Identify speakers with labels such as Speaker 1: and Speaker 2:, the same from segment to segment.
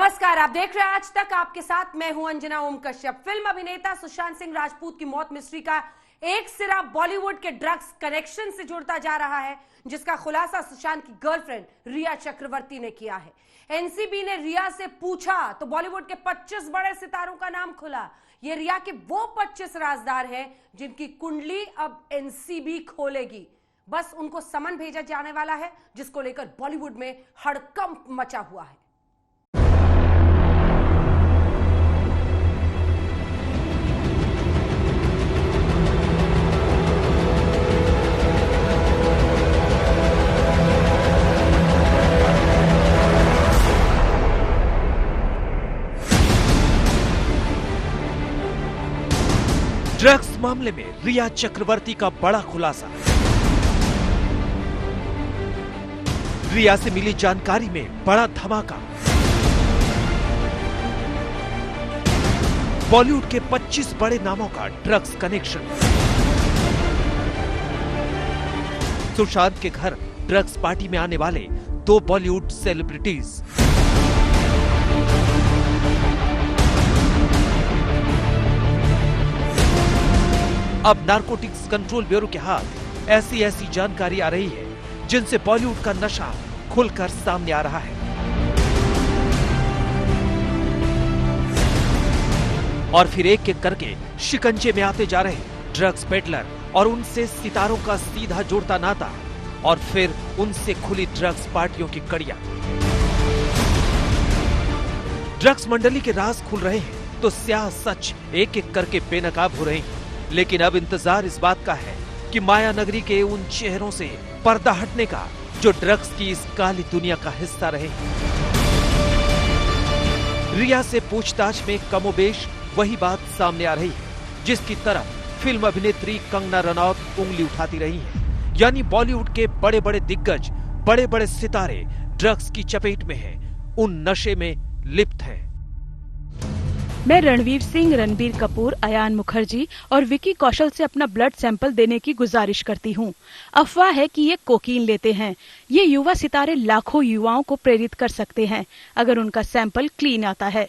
Speaker 1: नमस्कार, आप देख रहे हैं आज तक। आपके साथ मैं हूं अंजना ओम कश्यप। फिल्म अभिनेता सुशांत सिंह राजपूत की मौत मिस्ट्री का एक सिरा बॉलीवुड के ड्रग्स कनेक्शन से जुड़ता जा रहा है, जिसका खुलासा सुशांत की गर्लफ्रेंड रिया चक्रवर्ती ने किया है। एनसीबी ने रिया से पूछा तो बॉलीवुड के 25 बड़े सितारों का नाम खुला। ये रिया के वो 25 राजदार हैं जिनकी कुंडली अब एनसीबी खोलेगी। बस उनको समन भेजा जाने वाला है, जिसको लेकर बॉलीवुड में हड़कंप मचा हुआ है।
Speaker 2: ड्रग्स मामले में रिया चक्रवर्ती का बड़ा खुलासा। रिया से मिली जानकारी में बड़ा धमाका। बॉलीवुड के 25 बड़े नामों का ड्रग्स कनेक्शन। सुशांत के घर ड्रग्स पार्टी में आने वाले 2 बॉलीवुड सेलिब्रिटीज। अब नारकोटिक्स कंट्रोल ब्यूरो के हाथ ऐसी जानकारी आ रही है जिनसे बॉलीवुड का नशा खुलकर सामने आ रहा है। और फिर एक एक करके शिकंजे में आते जा रहे ड्रग्स पेडलर और उनसे सितारों का सीधा जुड़ता नाता, और फिर उनसे खुली ड्रग्स पार्टियों की कड़ियां। ड्रग्स मंडली के राज खुल रहे हैं तो स्याह सच एक एक करके बेनकाब हो रहे हैं। लेकिन अब इंतजार इस बात का है कि माया नगरी के उन चेहरों से पर्दा हटने का जो ड्रग्स की इस काली दुनिया का हिस्सा रहे। रिया से पूछताछ में कमोबेश वही बात सामने आ रही है जिसकी तरफ फिल्म अभिनेत्री कंगना रनौत उंगली उठाती रही है। यानी बॉलीवुड के बड़े बड़े दिग्गज, बड़े बड़े सितारे ड्रग्स की चपेट में हैं, उन नशे में लिप्त हैं।
Speaker 3: मैं रणवीर सिंह, रणबीर कपूर, अयान मुखर्जी और विकी कौशल से अपना ब्लड सैंपल देने की गुजारिश करती हूं। अफवाह है कि ये कोकीन लेते हैं। ये युवा सितारे लाखों युवाओं को प्रेरित कर सकते हैं अगर उनका सैंपल क्लीन आता है।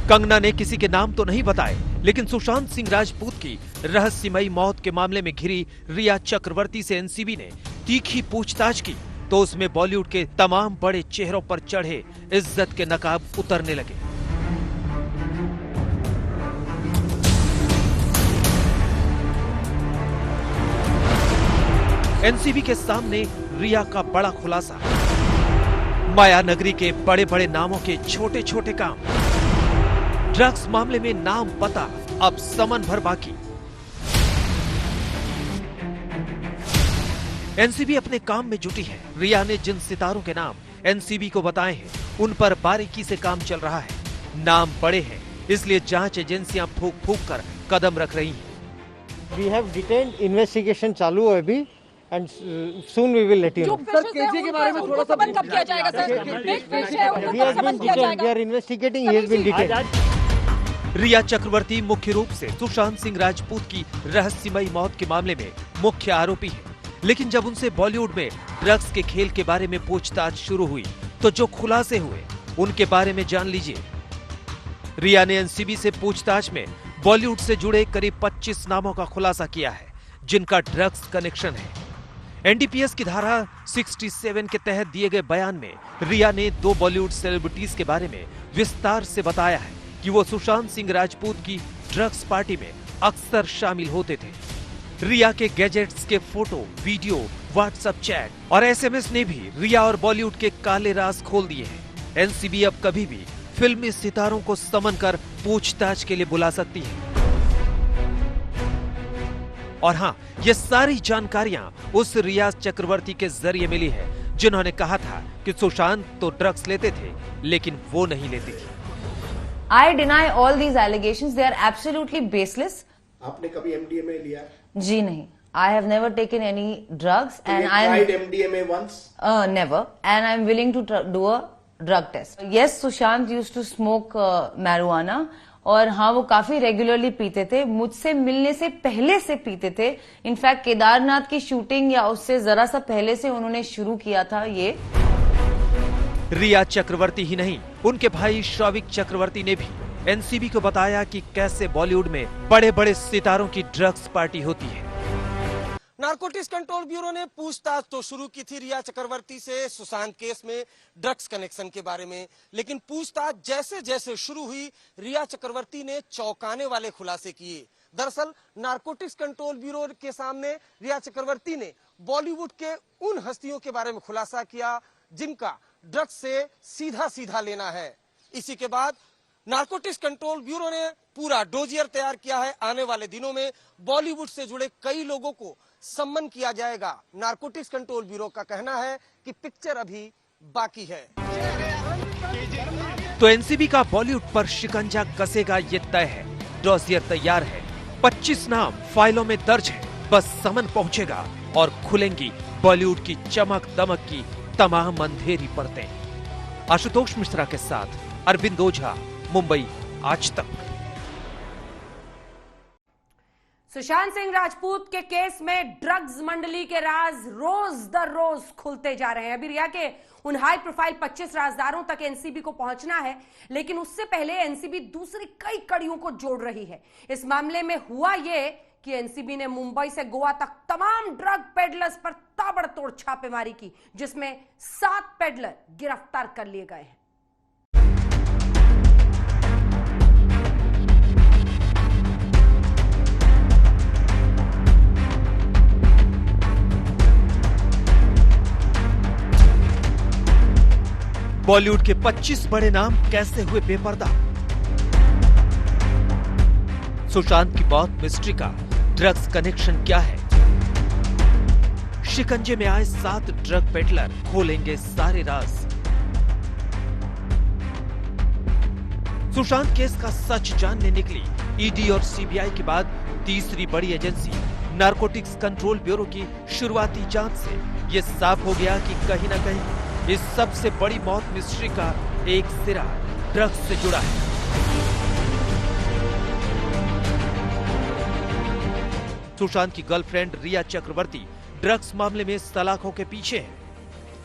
Speaker 2: कंगना ने किसी के नाम तो नहीं बताए, लेकिन सुशांत सिंह राजपूत की रहस्यमयी मौत के मामले में घिरी रिया चक्रवर्ती से एनसीबी ने तीखी पूछताछ की तो उसमें बॉलीवुड के तमाम बड़े चेहरों पर चढ़े इज्जत के नकाब उतरने लगे। एनसीबी के सामने रिया का बड़ा खुलासा। माया नगरी के बड़े बड़े नामों के छोटे छोटे काम। ड्रग्स मामले में नाम पता अब समन भर बाकी। एनसीबी अपने काम में जुटी है। रिया ने जिन सितारों के नाम एनसीबी को बताए हैं उन पर बारीकी से काम चल रहा है। नाम बड़े हैं, इसलिए जांच एजेंसियां फूंक फूंक कर कदम रख रही हैं।
Speaker 4: We have detained investigation चालू है अभी and soon we will let you know.
Speaker 5: Sir KG के बारे में थोड़ा सा कब किया जाएगा सर? बिग फिश है, उनको कब समन किया जाएगा?
Speaker 4: We are investigating. He has been detained.
Speaker 2: रिया चक्रवर्ती मुख्य रूप से सुशांत सिंह राजपूत की रहस्यमयी मौत के मामले में मुख्य आरोपी है। लेकिन जब उनसे बॉलीवुड में ड्रग्स के खेल के बारे में पूछताछ शुरू हुई तो जो खुलासे हुए उनके बारे में जान लीजिए। रिया ने एनसीबी से पूछताछ में बॉलीवुड से जुड़े करीब 25 नामों का खुलासा किया है जिनका ड्रग्स कनेक्शन है। एनडीपीएस की धारा 67 के तहत दिए गए बयान में रिया ने 2 बॉलीवुड सेलिब्रिटीज के बारे में विस्तार से बताया है कि वो सुशांत सिंह राजपूत की ड्रग्स पार्टी में अक्सर शामिल होते थे। रिया के गैजेट्स के फोटो, वीडियो, व्हाट्सएप चैट और एसएमएस ने भी रिया और बॉलीवुड के काले राज खोल दिए हैं। एनसीबी अब कभी भी फिल्मी सितारों को समन कर पूछताछ के लिए बुला सकती है। और हाँ, ये सारी जानकारियां उस रिया चक्रवर्ती के जरिए मिली है जिन्होंने कहा था कि सुशांत तो ड्रग्स लेते थे लेकिन वो नहीं लेती थी।
Speaker 6: I deny all these allegations. They are absolutely baseless.
Speaker 7: आपने कभी MDMA लिया?
Speaker 6: जी नहीं. I have never taken any drugs and I
Speaker 7: tried MDMA once?
Speaker 6: Never. And I'm willing to do a drug test. Yes, Sushant used to smoke marijuana. और हाँ, वो काफी regularly पीते थे। मुझसे मिलने से पहले से पीते थे। इनफैक्ट केदारनाथ की शूटिंग या उससे जरा सा पहले से उन्होंने शुरू किया था ये।
Speaker 2: रिया चक्रवर्ती ही नहीं, उनके भाई शौविक चक्रवर्ती ने भी एनसीबी को बताया कि कैसे बॉलीवुड में बड़े बड़े सितारों की ड्रग्स पार्टी होती है।
Speaker 8: नारकोटिक्स कंट्रोल ब्यूरो ने पूछताछ तो शुरू की थी रिया चक्रवर्ती से सुशांत केस में ड्रग्स कनेक्शन के बारे में, लेकिन पूछताछ जैसे जैसे शुरू हुई रिया चक्रवर्ती ने चौंकाने वाले खुलासे किए। दरअसल नारकोटिक्स कंट्रोल ब्यूरो के सामने रिया चक्रवर्ती ने बॉलीवुड के उन हस्तियों के बारे में खुलासा किया जिनका ड्रग्स से सीधा सीधा लेना है। इसी के बाद नारकोटिक्स कंट्रोल ब्यूरो ने पूरा डोजियर तैयार किया है। आने वाले दिनों में बॉलीवुड से जुड़े कई लोगों को सम्मान किया जाएगा। नारकोटिक्स कंट्रोल ब्यूरो का कहना है कि पिक्चर अभी बाकी है।
Speaker 2: तो एनसीबी का बॉलीवुड पर शिकंजा कसेगा ये तय है। डोजियर तैयार है, 25 नाम फाइलों में दर्ज है। बस समन पहुंचेगा और खुलेंगी बॉलीवुड की चमक दमक की तमाम अंधेरी परतें। आशुतोष मिश्रा के साथ अरविंद ओझा, मुंबई आज तक।
Speaker 1: सुशांत सिंह राजपूत के केस में ड्रग्स मंडली के राज रोज दर रोज खुलते जा रहे हैं। अभी रिया के उन हाई प्रोफाइल 25 राजदारों तक एनसीबी को पहुंचना है, लेकिन उससे पहले एनसीबी दूसरी कई कड़ियों को जोड़ रही है। इस मामले में हुआ यह कि एनसीबी ने मुंबई से गोवा तक तमाम ड्रग पेडलर्स पर ताबड़तोड़ छापेमारी की, जिसमें 7 पेडलर गिरफ्तार कर लिए गए हैं।
Speaker 2: बॉलीवुड के 25 बड़े नाम कैसे हुए बेपर्दा? सुशांत की मौत मिस्ट्री का ड्रग्स कनेक्शन क्या है? शिकंजे में आए 7 ड्रग पेडलर खोलेंगे सारे राज। सुशांत केस का सच जानने निकली ईडी और सीबीआई के बाद तीसरी बड़ी एजेंसी नारकोटिक्स कंट्रोल ब्यूरो की शुरुआती जांच से यह साफ हो गया कि कहीं ना कहीं इस सबसे बड़ी मौत मिस्ट्री का एक सिरा ड्रग्स से जुड़ा है। सुशांत की गर्लफ्रेंड रिया चक्रवर्ती ड्रग्स मामले में सलाखों के पीछे है।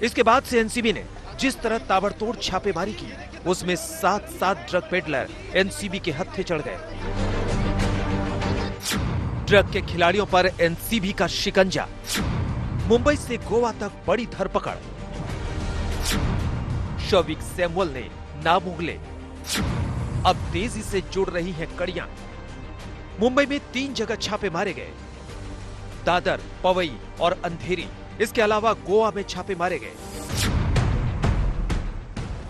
Speaker 2: इसके बाद से एनसीबी ने जिस तरह ताबड़तोड़ छापेमारी की, उसमें 7 ड्रग पेडलर एनसीबी के हत्थे चढ़ गए। ड्रग के खिलाड़ियों पर एनसीबी का शिकंजा, मुंबई से गोवा तक बड़ी धरपकड़। शौविक सैमुअल ने नाम उगले, अब तेजी से जुड़ रही हैं कड़ियां। मुंबई में 3 जगह छापे मारे गए, दादर, पवई और अंधेरी। इसके अलावा गोवा में छापे मारे गए।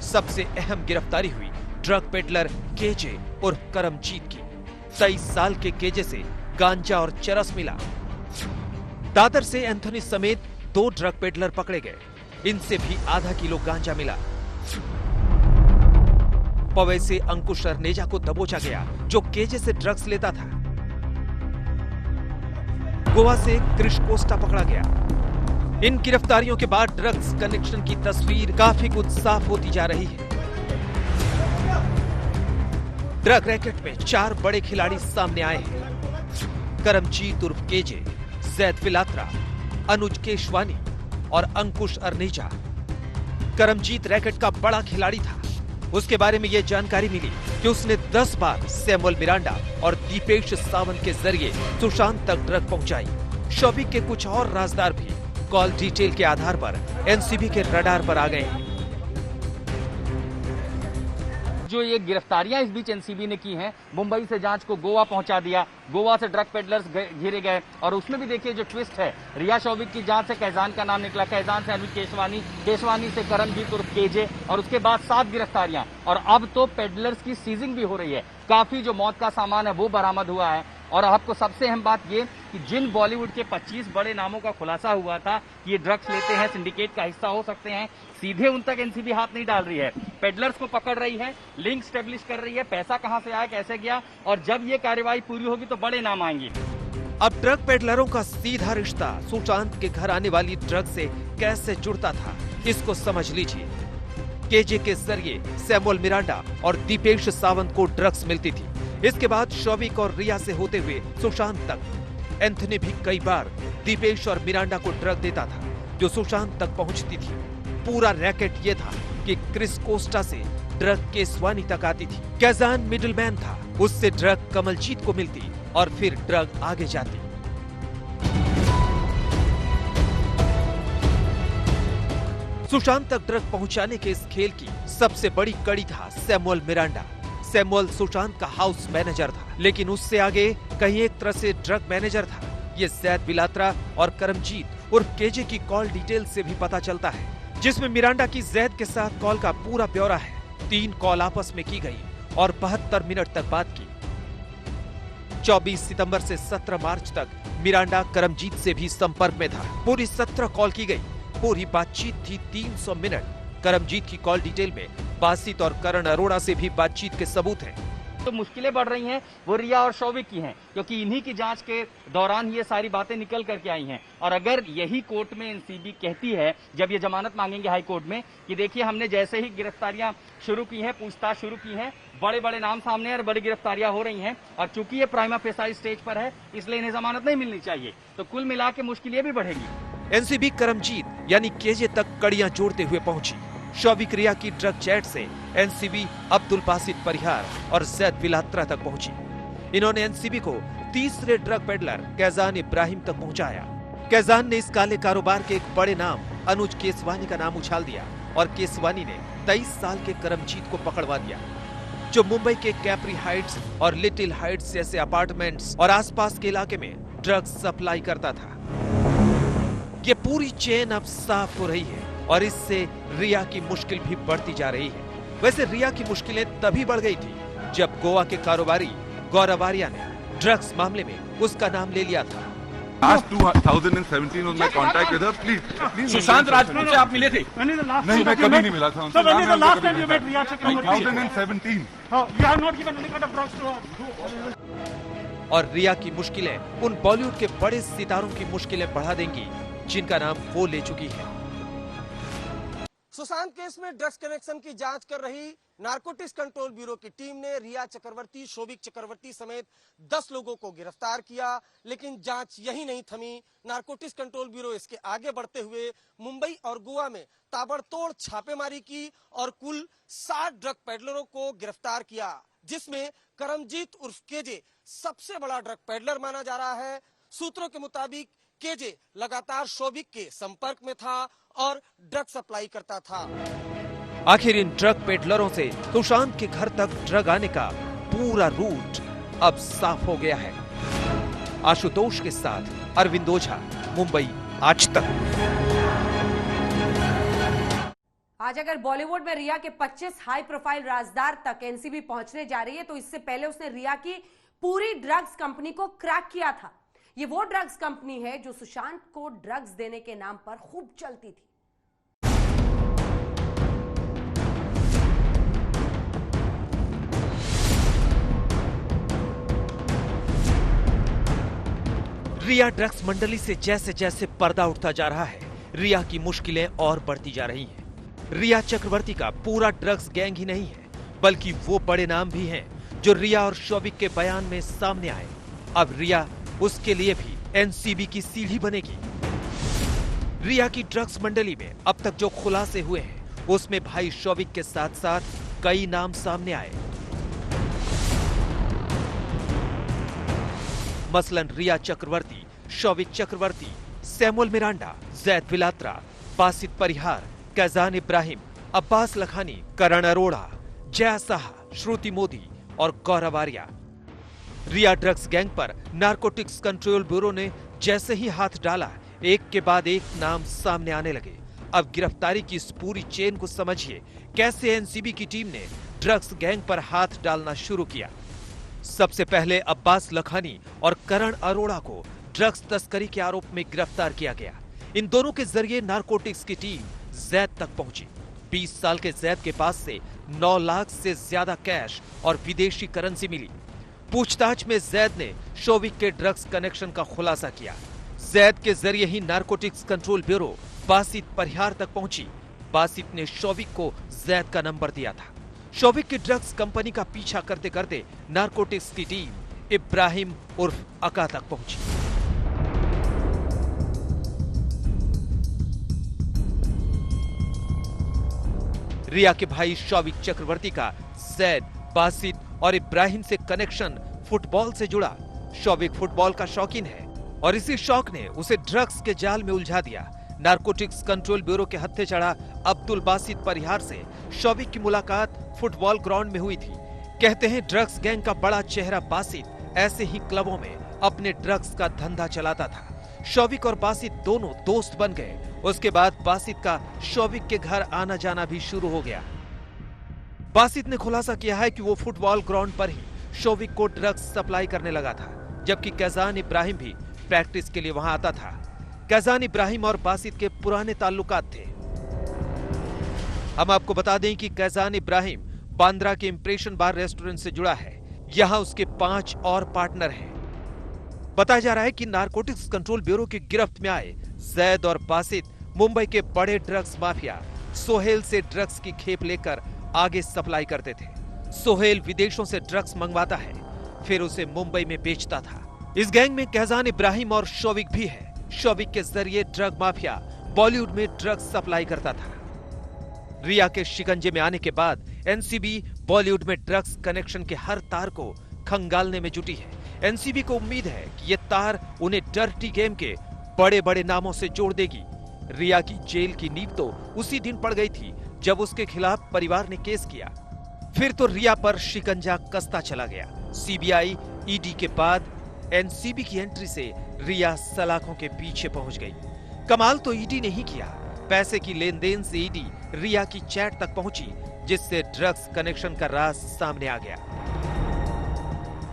Speaker 2: सबसे अहम गिरफ्तारी हुई ड्रग पेडलर केजे और करमजीत की। 23 साल के केजे से गांजा और चरस मिला। दादर से एंथोनी समेत 2 ड्रग पेडलर पकड़े गए, इनसे भी आधा किलो गांजा मिला। पवई से अंकुश अरनेजा को दबोचा गया, जो केजे से ड्रग्स लेता था। गोवा से क्रिश कोस्टा पकड़ा गया। इन गिरफ्तारियों के बाद ड्रग्स कनेक्शन की तस्वीर काफी कुछ साफ होती जा रही है। ड्रग रैकेट में 4 बड़े खिलाड़ी सामने आए हैं। करमजीत उर्फ केजे, जैद विलात्रा, अनुज केशवानी और अंकुश अरनेजा। करमजीत रैकेट का बड़ा खिलाड़ी था। उसके बारे में यह जानकारी मिली कि उसने 10 बार सैमुअल मिरांडा और दीपेश सावंत के जरिए सुशांत तक ड्रग पहुंचाई। शौविक के कुछ और राजदार भी कॉल डिटेल के आधार पर एनसीबी के रडार पर आ गए हैं।
Speaker 9: जो ये गिरफ्तारियां इस बीच एनसीबी ने की हैं, मुंबई से जांच को गोवा पहुंचा दिया, गोवा से ड्रग पेडलर्स घिरे गए। और उसमें भी देखिए जो ट्विस्ट है, रिया शौविक की जांच से कैजान का नाम निकला, कैजान से अनुज केशवानी, केशवानी से करमजीत उर्फ केजे, और उसके बाद 7 गिरफ्तारियां। और अब तो पेडलर्स की सीजिंग भी हो रही है। काफी जो मौत का सामान है वो बरामद हुआ है। और आपको सबसे अहम बात ये कि जिन बॉलीवुड के 25 बड़े नामों का खुलासा हुआ था कि ये ड्रग्स लेते हैं, सिंडिकेट का हिस्सा हो सकते हैं, सीधे उन तक एनसीबी हाथ नहीं डाल रही है। पेडलर्स को पकड़ रही है, लिंक स्टेब्लिश कर रही है, पैसा कहां से आया, कैसे गया, और जब ये कार्यवाही पूरी होगी तो बड़े नाम आएंगे।
Speaker 2: अब ड्रग पेडलरों का सीधा रिश्ता सुशांत के घर आने वाली ड्रग से कैसे जुड़ता था, इसको समझ लीजिए। केजे के जरिए सैमुअल मिरांडा और दीपेश सावंत को ड्रग्स मिलती थी। इसके बाद शौविक और रिया से होते हुए सुशांत तक। एंथनी भी कई बार दीपेश और मिरांडा को ड्रग देता था, जो सुशांत तक पहुंचती थी। पूरा रैकेट ये था कि क्रिस कोस्टा से ड्रग केसवानी तक आती थी। कैजान मिडिलमैन था, उससे ड्रग कमलजीत को मिलती और फिर ड्रग आगे जाती। सुशांत तक ड्रग पहुंचाने के इस खेल की सबसे बड़ी कड़ी था सैमुअल मिरांडा। सैमुअल सुशांत का हाउस मैनेजर था, लेकिन उससे आगे कहीं एक तरह से ड्रग मैनेजर था। ये जैद बिलात्रा और करमजीत उर्फ केजे की कॉल डिटेल से भी पता चलता है, जिसमें मिरांडा की जैद के साथ कॉल का पूरा ब्यौरा है। 3 कॉल आपस में की गई और 72 मिनट तक बात की। 24 सितंबर से 17 मार्च तक मिरांडा करमजीत से भी संपर्क में था। पूरी 17 कॉल की गई। पूरी बातचीत थी 300 मिनट। करमजीत की कॉल डिटेल में बासित और करण अरोड़ा से भी बातचीत के सबूत हैं।
Speaker 9: तो मुश्किलें बढ़ रही हैं वो रिया और शौविक की हैं, क्योंकि इन्हीं की जांच के दौरान ये सारी बातें निकल करके आई हैं। और अगर यही कोर्ट में एनसीबी कहती है, जब ये जमानत मांगेंगे हाई कोर्ट में, कि देखिए हमने जैसे ही गिरफ्तारियां शुरू की हैं, पूछताछ शुरू की है, बड़े बड़े नाम सामने और बड़ी गिरफ्तारियां हो रही हैं, और चूंकि ये प्राइमा फेसाई स्टेज पर है, इसलिए इन्हें जमानत नहीं मिलनी चाहिए, तो कुल मिला के मुश्किल ये भी बढ़ेगी।
Speaker 2: एनसीबी करमजीत यानी केजे तक कड़ियां जोड़ते हुए पहुंची। शौविक रिया की ड्रग चैट से एनसीबी अब्दुल बासित परिहार और जैद बिलात्रा तक पहुंची। इन्होंने एनसीबी को तीसरे ड्रग पेडलर कैजान इब्राहिम तक पहुंचाया। कैजान ने इस काले कारोबार के एक बड़े नाम अनुज केसवानी का नाम उछाल दिया और केसवानी ने 23 साल के करमजीत को पकड़वा दिया, जो मुंबई के कैप्री हाइट्स और लिटिल हाइट्स जैसे अपार्टमेंट्स और आसपास के इलाके में ड्रग्स सप्लाई करता था। ये पूरी चेन अब साफ हो रही है और इससे रिया की मुश्किल भी बढ़ती जा रही है। वैसे रिया की मुश्किलें तभी बढ़ गई थी जब गोवा के कारोबारी गौरव आर्या ने ड्रग्स मामले में उसका नाम ले लिया था।
Speaker 10: Last 2017 was my contact with her. Please.
Speaker 9: Sushant Rajput से आप मिले थे?
Speaker 10: नहीं, मैं कभी नहीं मिला था उनसे। 2017.
Speaker 2: और रिया की मुश्किलें उन बॉलीवुड के बड़े सितारों की मुश्किलें बढ़ा देंगी जिनका नाम वो ले चुकी है।
Speaker 8: सुशांत केस में ड्रग्स कनेक्शन की जांच कर रही नारकोटिक्स कंट्रोल ब्यूरो की टीम ने रिया चक्रवर्ती, शौविक चक्रवर्ती समेत 10 लोगों को गिरफ्तार किया, लेकिन जांच यही नहीं थमी। नारकोटिक्स कंट्रोल ब्यूरो इसके आगे बढ़ते हुए मुंबई और गोवा में ताबड़तोड़ छापेमारी की और कुल 60 ड्रग पेडलरों को गिरफ्तार किया, जिसमें करमजीत उर्फ केजे सबसे बड़ा ड्रग पेडलर माना जा रहा है। सूत्रों के मुताबिक केजे लगातार शौविक के संपर्क में था और ड्रग सप्लाई करता था।
Speaker 2: आखिर इन ड्रग पेडलरों से सुशांत के घर तक ड्रग आने का पूरा रूट अब साफ हो गया है। आशुतोष के साथ अरविंद ओझा, मुंबई आज तक।
Speaker 1: आज अगर बॉलीवुड में रिया के 25 हाई प्रोफाइल राजदार तक एनसीबी पहुंचने जा रही है, तो इससे पहले उसने रिया की पूरी ड्रग्स कंपनी को क्रैक किया था। ये वो ड्रग्स कंपनी है जो सुशांत को ड्रग्स देने के नाम पर खूब चलती थी।
Speaker 2: रिया ड्रग्स मंडली से जैसे जैसे पर्दा उठता जा रहा है, रिया की मुश्किलें और बढ़ती जा रही हैं। रिया चक्रवर्ती का पूरा ड्रग्स गैंग ही नहीं है, बल्कि वो बड़े नाम भी हैं जो रिया और शौविक के बयान में सामने आए। अब रिया उसके लिए भी एनसीबी की सीढ़ी बनेगी। रिया की ड्रग्स मंडली में अब तक जो खुलासे हुए हैं, उसमें भाई शौविक के साथ साथ कई नाम सामने आए। मसलन रिया चक्रवर्ती, शौविक चक्रवर्ती, सैमुअल मिरांडा, जैद बिलात्रा, बासित परिहार, कैजान इब्राहिम, अब्बास लखानी, करण अरोड़ा, जया साहा, श्रुति मोदी और गौरव आर्या। रिया ड्रग्स गैंग पर नारकोटिक्स कंट्रोल ब्यूरो ने जैसे ही हाथ डाला, एक के बाद एक नाम सामने आने लगे। अब गिरफ्तारी की इस पूरी चेन को समझिए, कैसे एनसीबी की टीम ने ड्रग्स गैंग पर हाथ डालना शुरू किया। सबसे पहले अब्बास लखानी और करण अरोड़ा को ड्रग्स तस्करी के आरोप में गिरफ्तार किया गया। इन दोनों के जरिए नारकोटिक्स की टीम जैद तक पहुंची। 20 साल के जैद के पास से 9 लाख से ज्यादा कैश और विदेशी करेंसी मिली। पूछताछ में जैद ने शौविक के ड्रग्स कनेक्शन का खुलासा किया। जैद के जरिए ही नारकोटिक्स कंट्रोल ब्यूरो बासित परिहार तक पहुंची। बासित ने शौविक को जैद का नंबर दिया था। शौविक की ड्रग्स कंपनी का पीछा करते करते नारकोटिक्स की टीम इब्राहिम उर्फ अका तक पहुंची। रिया के भाई शौविक चक्रवर्ती का जैद, बासित और इब्राहिम से कनेक्शन फुटबॉल से जुड़ा। शौविक फुटबॉल का शौकीन है और इसी शौक ने उसे ड्रग्स के जाल में उलझा दिया। नारकोटिक्स कंट्रोल ब्यूरो के हत्थे चढ़ा अब्दुल बासित परिहार से शौविक की मुलाकात फुटबॉल ग्राउंड में हुई थी। कहते हैं ड्रग्स गैंग का बड़ा चेहरा बासित ऐसे ही क्लबों में अपने ड्रग्स का धंधा चलाता था। शौविक और बासित दोनों दोस्त बन गए। उसके बाद बासित का शौविक के घर आना जाना भी शुरू हो गया। बासित ने खुलासा किया है कि वो फुटबॉल ग्राउंड पर ही शौविक को ड्रग्स सप्लाई करने लगा था, जबकि कैजान इब्राहिम भी प्रैक्टिस के लिए वहां आता था। कैजान इब्राहिम और बासित के पुराने ताल्लुकात थे। हम आपको बता दें कि कैजान इब्राहिम बांद्रा के इंप्रेशन बार रेस्टोरेंट से जुड़ा है। यहां उसके 5 और पार्टनर हैं। बताया जा रहा है कि नारकोटिक्स कंट्रोल ब्यूरो की गिरफ्त में आए जैद और बासित मुंबई के बड़े ड्रग्स माफिया सोहेल से ड्रग्स की खेप लेकर आगे सप्लाई करते थे। सोहेल विदेशों से ड्रग्स मंगवाता है, फिर उसे मुंबई में बेचता था। इस गैंग में कैजान इब्राहिम और शौविक भी है। शौविक के जरिए ड्रग माफिया बॉलीवुड में ड्रग्स सप्लाई करता था। रिया के शिकंजे में आने के बाद एनसीबी बॉलीवुड में ड्रग्स कनेक्शन के हर तार को खंगालने में जुटी है। एनसीबी को उम्मीद है कि ये तार उन्हें डर्टी गेम के बड़े बड़े नामों से जोड़ देगी। रिया की जेल की नींव तो उसी दिन पड़ गई थी जब उसके खिलाफ परिवार ने केस किया। फिर तो रिया पर शिकंजा कसता चला गया। सीबीआई, ईडी के बाद एनसीबी की एंट्री से रिया सलाखों के पीछे पहुंच गई। कमाल तो ईडी ने ही किया। पैसे की लेन देन से ईडी रिया की चैट तक पहुंची, जिससे ड्रग्स कनेक्शन का राज सामने आ गया।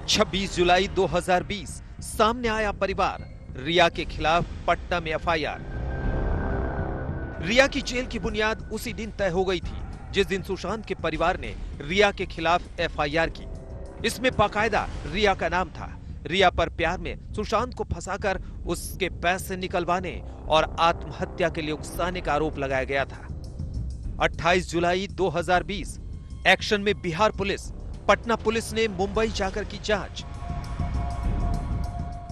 Speaker 2: 26 जुलाई 2020 सामने आया परिवार। रिया के खिलाफ पटना में एफआईआर। रिया की जेल की बुनियाद उसी दिन तय हो गई थी जिस दिन सुशांत के परिवार ने रिया के खिलाफ एफआईआर की। इसमें बाकायदा रिया का नाम था। रिया पर प्यार में सुशांत को फंसाकर उसके पैसे निकलवाने और आत्महत्या के लिए उकसाने का आरोप लगाया गया था। 28 जुलाई 2020 एक्शन में बिहार पुलिस। पटना पुलिस ने मुंबई जाकर की जांच।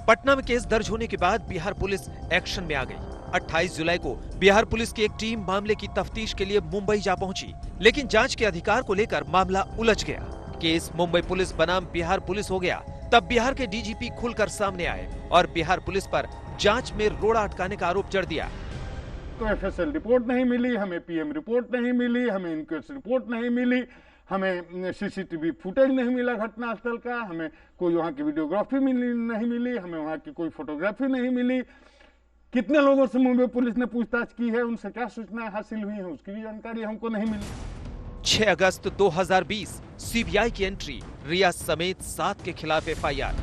Speaker 2: पटना में केस दर्ज होने के बाद बिहार पुलिस एक्शन में आ गई। 28 जुलाई को बिहार पुलिस की एक टीम मामले की तफ्तीश के लिए मुंबई जा पहुंची, लेकिन जांच के अधिकार को लेकर मामला उलझ गया। केस मुंबई पुलिस बनाम बिहार पुलिस हो गया। तब बिहार के डीजीपी खुलकर सामने आए और बिहार पुलिस पर जांच में रोड़ा अटकाने का आरोप जड़ दिया।
Speaker 11: तो एफएसएल रिपोर्ट नहीं मिली, हमें पीएम रिपोर्ट नहीं मिली, हमें इंक्वेस्ट रिपोर्ट नहीं मिली, हमें सीसीटीवी फुटेज नहीं मिला घटनास्थल का, हमें कोई वहां की वीडियोग्राफी नहीं मिली, हमें वहां की कोई फोटोग्राफी नहीं मिली। कितने लोगों से मुंबई पुलिस ने पूछताछ की है, उनसे क्या सूचना हासिल हुई है, उसकी भी जानकारी हमको नहीं मिली।
Speaker 2: 6 अगस्त 2020 सीबीआई की एंट्री। रिया समेत 7 के खिलाफ एफआईआर।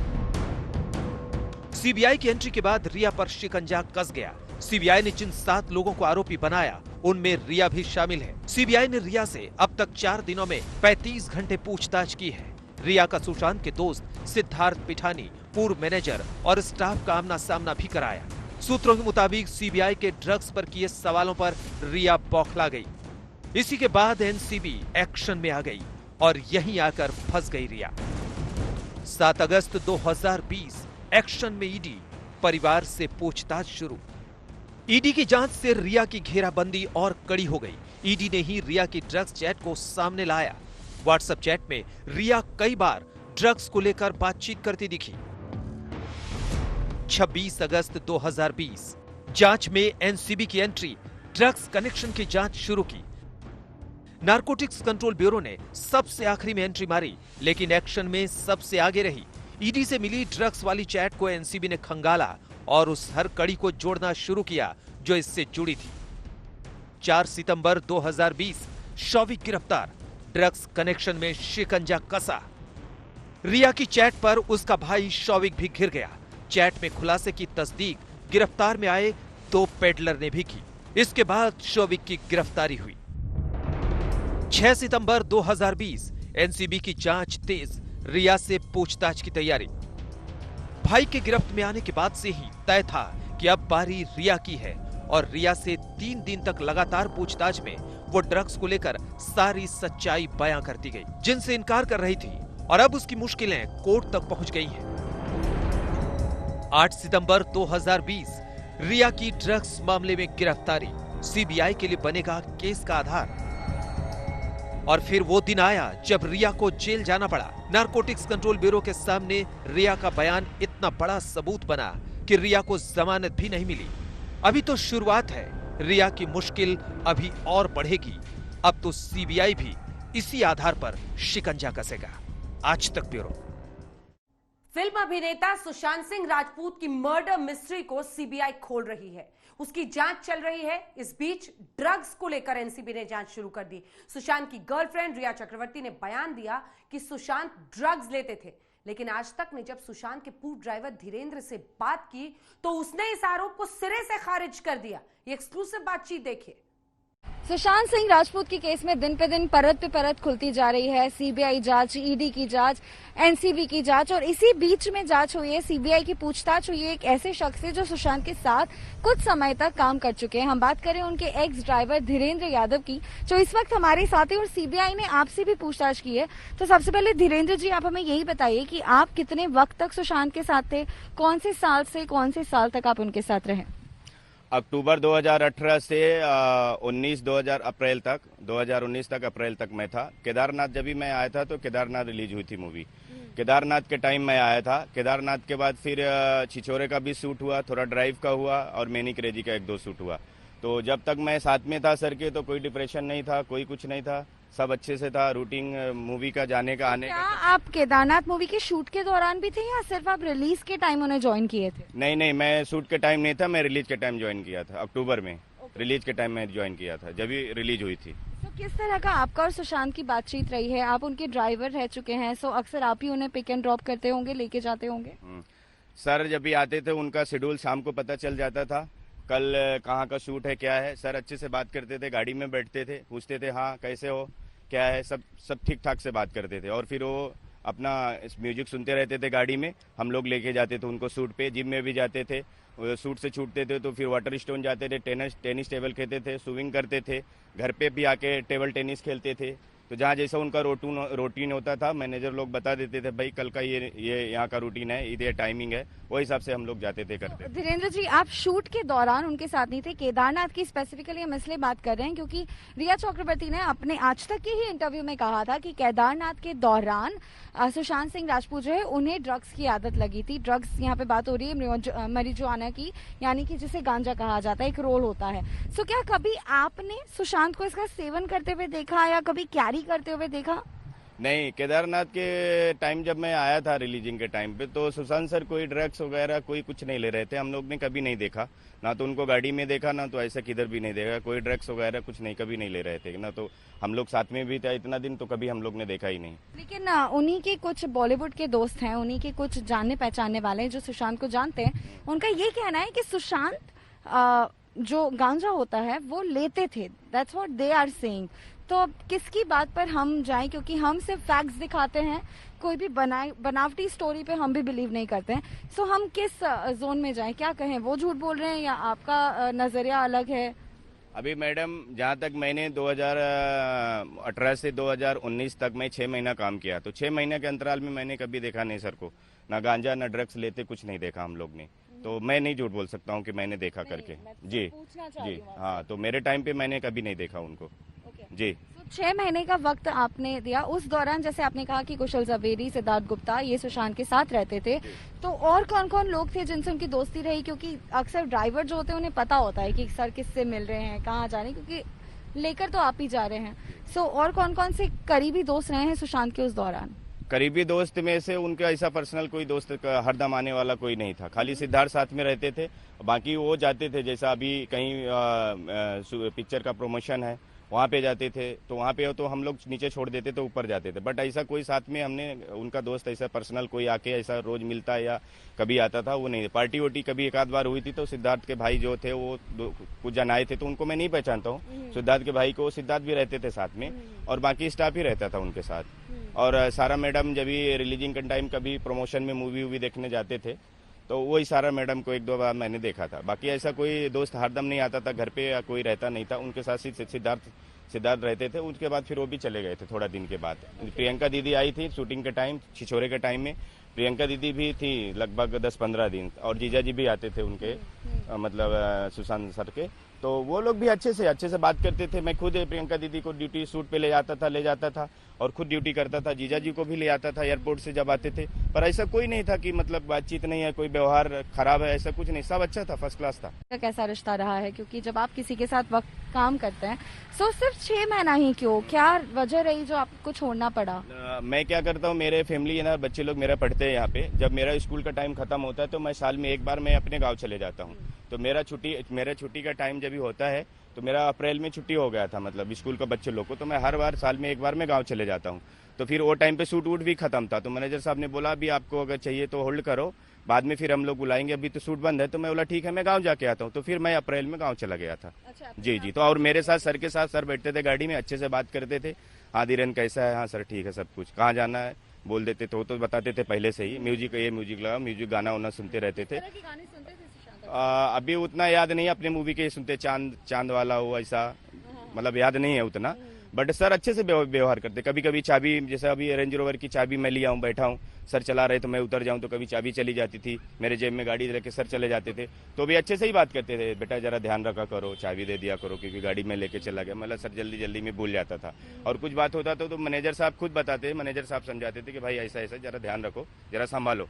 Speaker 2: सीबीआई की एंट्री के बाद रिया पर शिकंजा कस गया। सीबीआई ने जिन 7 लोगों को आरोपी बनाया उनमें रिया भी शामिल है। सीबीआई ने रिया से अब तक 4 दिनों में 35 घंटे पूछताछ की है। रिया का सुशांत के दोस्त सिद्धार्थ पिठानी, पूर्व मैनेजर और स्टाफ का आमना सामना भी कराया। सूत्रों के मुताबिक सीबीआई के ड्रग्स पर किए सवालों पर रिया बौखला गई। इसी के बाद एनसीबी एक्शन में आ गई और यहीं आकर फंस गई रिया। 7 अगस्त 2020 एक्शन में ईडी। परिवार से पूछताछ शुरू। ईडी की जांच से रिया की घेराबंदी और कड़ी हो गई। ईडी ने ही रिया की ड्रग्स चैट को सामने लाया। व्हाट्सएप चैट में रिया कई बार ड्रग्स को लेकर बातचीत करती दिखी। 26 अगस्त 2020 जांच में एनसीबी की एंट्री। ड्रग्स कनेक्शन की जांच शुरू की। नारकोटिक्स कंट्रोल ब्यूरो ने सबसे आखिरी में एंट्री मारी, लेकिन एक्शन में सबसे आगे रही। ईडी से मिली ड्रग्स वाली चैट को एनसीबी ने खंगाला और उस हर कड़ी को जोड़ना शुरू किया जो इससे जुड़ी थी। 4 सितंबर 2020 शौविक गिरफ्तार। ड्रग्स कनेक्शन में शिकंजा कसा। रिया की चैट पर उसका भाई शौविक भी घिर गया। चैट में खुलासे की तस्दीक गिरफ्तार में आए 2 पेडलर ने भी की। इसके बाद शौविक की गिरफ्तारी हुई। 6 सितंबर 2020 एनसीबी की जांच तेज। रिया से पूछताछ की तैयारी। भाई के गिरफ्त में आने के बाद से ही तय था कि अब बारी रिया की है और रिया से 3 दिन तक लगातार पूछताछ में वो ड्रग्स को लेकर सारी सच्चाई बयां करती गई, जिनसे इनकार कर रही थी, और अब उसकी मुश्किलें कोर्ट तक पहुंच गई हैं। 8 सितंबर 2020 रिया की ड्रग्स मामले में गिरफ्तारी। सीबीआई के लिए बनेगा केस का आधार। और फिर वो दिन आया जब रिया को जेल जाना पड़ा। नारकोटिक्स कंट्रोल ब्यूरो के सामने रिया का बयान इतना बड़ा सबूत बना कि रिया को जमानत भी नहीं मिली। अभी तो शुरुआत है, रिया की मुश्किल अभी और बढ़ेगी। अब तो सीबीआई भी इसी आधार पर शिकंजा कसेगा। आज तक ब्यूरो।
Speaker 1: फिल्म अभिनेता सुशांत सिंह राजपूत की मर्डर मिस्ट्री को सीबीआई खोल रही है, उसकी जांच चल रही है। इस बीच ड्रग्स को लेकर एनसीबी ने जांच शुरू कर दी। सुशांत की गर्लफ्रेंड रिया चक्रवर्ती ने बयान दिया कि सुशांत ड्रग्स लेते थे, लेकिन आज तक ने जब सुशांत के पूर्व ड्राइवर धीरेन्द्र से बात की तो उसने इस आरोप को सिरे से खारिज कर दिया। ये एक्सक्लूसिव बातचीत देखिए।
Speaker 5: सुशांत सिंह राजपूत की केस में दिन पे दिन परत पे परत खुलती जा रही है। सीबीआई जांच, ईडी की जांच, एनसीबी की जांच, और इसी बीच में जांच हुई है, सीबीआई की पूछताछ हुई है एक ऐसे शख्स से जो सुशांत के साथ कुछ समय तक काम कर चुके हैं। हम बात करें उनके एक्स ड्राइवर धीरेन्द्र यादव की, जो इस वक्त हमारे साथ है, और सीबीआई ने आपसे भी पूछताछ की है। तो सबसे पहले धीरेन्द्र जी, आप हमें यही बताइए कि आप कितने वक्त तक सुशांत के साथ थे, कौन से साल से कौन से साल तक आप उनके साथ रहे?
Speaker 12: अक्टूबर 2018 से 2019 तक अप्रैल तक मैं था। केदारनाथ जब भी मैं आया था तो केदारनाथ रिलीज हुई थी मूवी। केदारनाथ के टाइम मैं आया था। केदारनाथ के बाद फिर छिछोरे का भी शूट हुआ, थोड़ा ड्राइव का हुआ, और मैनी क्रेजी का 1-2 शूट हुआ। तो जब तक मैं साथ में था सर के, तो कोई डिप्रेशन नहीं था, कोई कुछ नहीं था, सब अच्छे से था। रूटीन मूवी का जाने का, आने का।
Speaker 5: आप केदारनाथ मूवी के शूट के दौरान भी थे या सिर्फ आप रिलीज के टाइम उन्हें ज्वाइन किए थे?
Speaker 12: नहीं, मैं शूट के टाइम नहीं था, मैं रिलीज के टाइम ज्वाइन किया था। अक्टूबर में रिलीज के टाइम में ज्वाइन किया था, जब भी रिलीज हुई थी।
Speaker 5: तो किस तरह का आपका और सुशांत की बातचीत रही है? आप उनके ड्राइवर रह चुके हैं, सो अक्सर आप ही उन्हें पिक एंड ड्रॉप करते होंगे, लेके जाते होंगे।
Speaker 12: सर जब भी आते थे उनका शेड्यूल शाम को पता चल जाता था, कल कहाँ का शूट है, क्या है। सर अच्छे से बात करते थे, गाड़ी में बैठते थे, पूछते थे हाँ कैसे हो, क्या है, सब ठीक ठाक से बात करते थे। और फिर वो अपना म्यूजिक सुनते रहते थे गाड़ी में। हम लोग लेके जाते थे उनको शूट पे, जिम में भी जाते थे, शूट से छूटते थे तो फिर वाटर स्टोन जाते थे, टेनिस टेबल खेलते थे, स्विमिंग करते थे, घर पे भी आके टेबल टेनिस खेलते थे। तो जहाँ जैसा उनका रूटीन होता था, मैनेजर लोग बता देते थे भाई कल का ये यहाँ का रूटीन है, ये टाइमिंग है, वो हिसाब से हम लोग जाते थे, करते थे।
Speaker 5: धीरेन्द्र जी, आप शूट के दौरान उनके साथ नहीं थे। केदारनाथ की स्पेसिफिकली हम इसलिए बात कर रहे हैं क्योंकि रिया चक्रवर्ती ने अपने आज तक के ही इंटरव्यू में कहा था कि केदारनाथ के दौरान सुशांत सिंह राजपूत जो है उन्हें ड्रग्स की आदत लगी थी। ड्रग्स, यहाँ पे बात हो रही है marijuana की, यानी कि जिसे गांजा कहा जाता है, एक रोल होता है। सो क्या कभी आपने सुशांत को इसका सेवन करते हुए देखा या कभी कैरी करते हुए देखा?
Speaker 12: नहीं, केदारनाथ के टाइम जब मैं आया था रिलीजिंग के टाइम पे, तो सुशांत सर कोई ड्रग्स वगैरह कोई कुछ नहीं ले रहे थे। हम लोग ने कभी नहीं देखा, ना तो उनको गाड़ी में देखा, ना तो ऐसा किधर भी नहीं देखा। कोई ड्रग्स वगैरह कुछ नहीं, कभी नहीं ले रहे थे, ना तो हम लोग साथ में भी था इतना दिन, तो कभी हम लोग ने देखा ही नहीं।
Speaker 5: लेकिन उन्हीं के कुछ बॉलीवुड के दोस्त हैं, उन्हीं के कुछ जानने पहचानने वाले हैं जो सुशांत को जानते हैं, उनका ये कहना है कि सुशांत जो गांजा होता है वो लेते थे। That's what they are saying. तो अब किसकी बात पर हम जाएं, क्योंकि हम सिर्फ फैक्ट्स दिखाते हैं, कोई भी बनावटी स्टोरी पे हम भी बिलीव नहीं करते हैं। सो हम किस जोन में जाएं, क्या कहें? वो झूठ बोल रहे हैं या आपका नजरिया अलग है?
Speaker 12: अभी मैडम जहाँ तक मैंने 2018 से 2019 तक मैं 6 महीना काम किया, तो 6 महीने के अंतराल में मैंने कभी देखा नहीं सर को, ना गांजा ना ड्रग्स लेते, कुछ नहीं देखा हम लोग ने। तो मैं नहीं झूठ बोल सकता हूँ कि मैंने देखा करके। जी हाँ, तो मेरे टाइम पे मैंने कभी नहीं देखा उनको। जी।
Speaker 5: 6 महीने का वक्त आपने दिया, उस दौरान जैसे आपने कहा कि कुशल जवेरी, सिद्धार्थ गुप्ता ये सुशांत के साथ रहते थे, तो और कौन कौन लोग थे जिनसे उनकी दोस्ती रही? क्योंकि अक्सर ड्राइवर जो होते हैं उन्हें पता होता है कि सर किससे मिल रहे हैं, कहाँ जा रहे हैं, क्योंकि लेकर तो आप ही जा रहे हैं। सो और कौन कौन से करीबी दोस्त रहे हैं सुशांत के उस दौरान?
Speaker 12: करीबी दोस्त में से उनका ऐसा पर्सनल कोई दोस्त हरदम आने वाला कोई नहीं था, खाली सिद्धार्थ साथ में रहते थे, बाकी वो जाते थे। जैसा अभी कहीं पिक्चर का प्रमोशन है वहाँ पे जाते थे, तो वहाँ पे तो हम लोग नीचे छोड़ देते तो ऊपर जाते थे। बट ऐसा कोई साथ में हमने उनका दोस्त ऐसा पर्सनल कोई आके ऐसा रोज मिलता या कभी आता था वो नहीं। पार्टी वोटी कभी एक आध बार हुई थी, तो सिद्धार्थ के भाई जो थे वो कुछ जन आए थे, तो उनको मैं नहीं पहचानता हूँ। सिद्धार्थ के भाई को सिद्धार्थ भी रहते थे साथ में, और बाकी स्टाफ ही रहता था उनके साथ। और सारा मैडम जब भी रिलीजिंग के टाइम कभी प्रमोशन में मूवी वूवी देखने जाते थे, तो वही सारा मैडम को 1-2 बार मैंने देखा था। बाकी ऐसा कोई दोस्त हरदम नहीं आता था घर पे, या कोई रहता नहीं था। उनके साथ सिद्धार्थ रहते थे। उसके बाद फिर वो भी चले गए थे थोड़ा दिन के बाद। प्रियंका दीदी आई थी शूटिंग के टाइम, छिछोरे के टाइम में प्रियंका दीदी भी थी लगभग 10-15 दिन, और जीजा जी भी आते थे उनके, मतलब सुशांत सर के। तो वो लोग भी अच्छे से बात करते थे। मैं खुद प्रियंका दीदी को ड्यूटी सूट पे ले जाता था और खुद ड्यूटी करता था। जीजा जी को भी ले आता था एयरपोर्ट से जब आते थे, पर ऐसा कोई नहीं था कि मतलब बातचीत नहीं है, कोई व्यवहार खराब है, ऐसा कुछ नहीं, सब अच्छा था, फर्स्ट क्लास था।
Speaker 5: कैसा रिश्ता रहा है, क्योंकि जब आप किसी के साथ वक्त काम करते हैं तो सिर्फ 6 महीना ही क्यों, क्या वजह रही जो आपको छोड़ना पड़ा?
Speaker 12: मैं क्या करता हूँ, मेरे फैमिली है ना, बच्चे लोग मेरा पढ़ते हैं यहाँ पे। जब मेरा स्कूल का टाइम खत्म होता है तो मैं साल में एक बार मैं अपने गाँव चले जाता हूँ। तो मेरा छुट्टी का टाइम जब भी होता है तो मेरा अप्रैल में छुट्टी हो गया था, मतलब स्कूल का बच्चे लोग को, तो मैं हर बार साल में एक बार मैं गांव चले जाता हूं। तो फिर वो टाइम पे सूट वूट भी खत्म था, तो मैनेजर साहब ने बोला अभी आपको अगर चाहिए तो होल्ड करो, बाद में फिर हम लोग बुलाएंगे, अभी तो सूट बंद है। तो मैं बोला ठीक है, मैं गाँव जाके आता हूँ। तो फिर मैं अप्रैल में गाँव चला गया था।
Speaker 5: अच्छा,
Speaker 12: जी। तो और मेरे साथ सर के साथ सर बैठते थे गाड़ी में, अच्छे से बात करते थे। हाँ धीरेन कैसा है, हाँ सर ठीक है, सब कुछ, कहाँ जाना है बोल देते थे, वो तो बताते थे पहले से ही। म्यूजिक लगा, म्यूजिक गाना वाना सुनते रहते थे। अभी उतना याद नहीं, अपने मूवी के सुनते, चांद वाला हो, ऐसा मतलब याद नहीं है उतना, बट सर अच्छे से व्यवहार करते। कभी कभी चाबी, जैसे अभी रेंज रोवर की चाबी मैं लिया हूँ, बैठा हूँ, सर चला रहे तो मैं उतर जाऊँ तो कभी चाबी चली जाती थी मेरे जेब में, गाड़ी लेके सर चले जाते थे, तो भी अच्छे से ही बात करते थे, बेटा जरा ध्यान रखा करो, चाबी दे दिया करो, क्योंकि गाड़ी में लेके चला गया। मतलब सर जल्दी में भूल जाता था, और कुछ बात होता तो मैनेजर साहब खुद बताते, मैनेजर साहब समझाते थे कि भाई ऐसा जरा ध्यान रखो, जरा संभालो,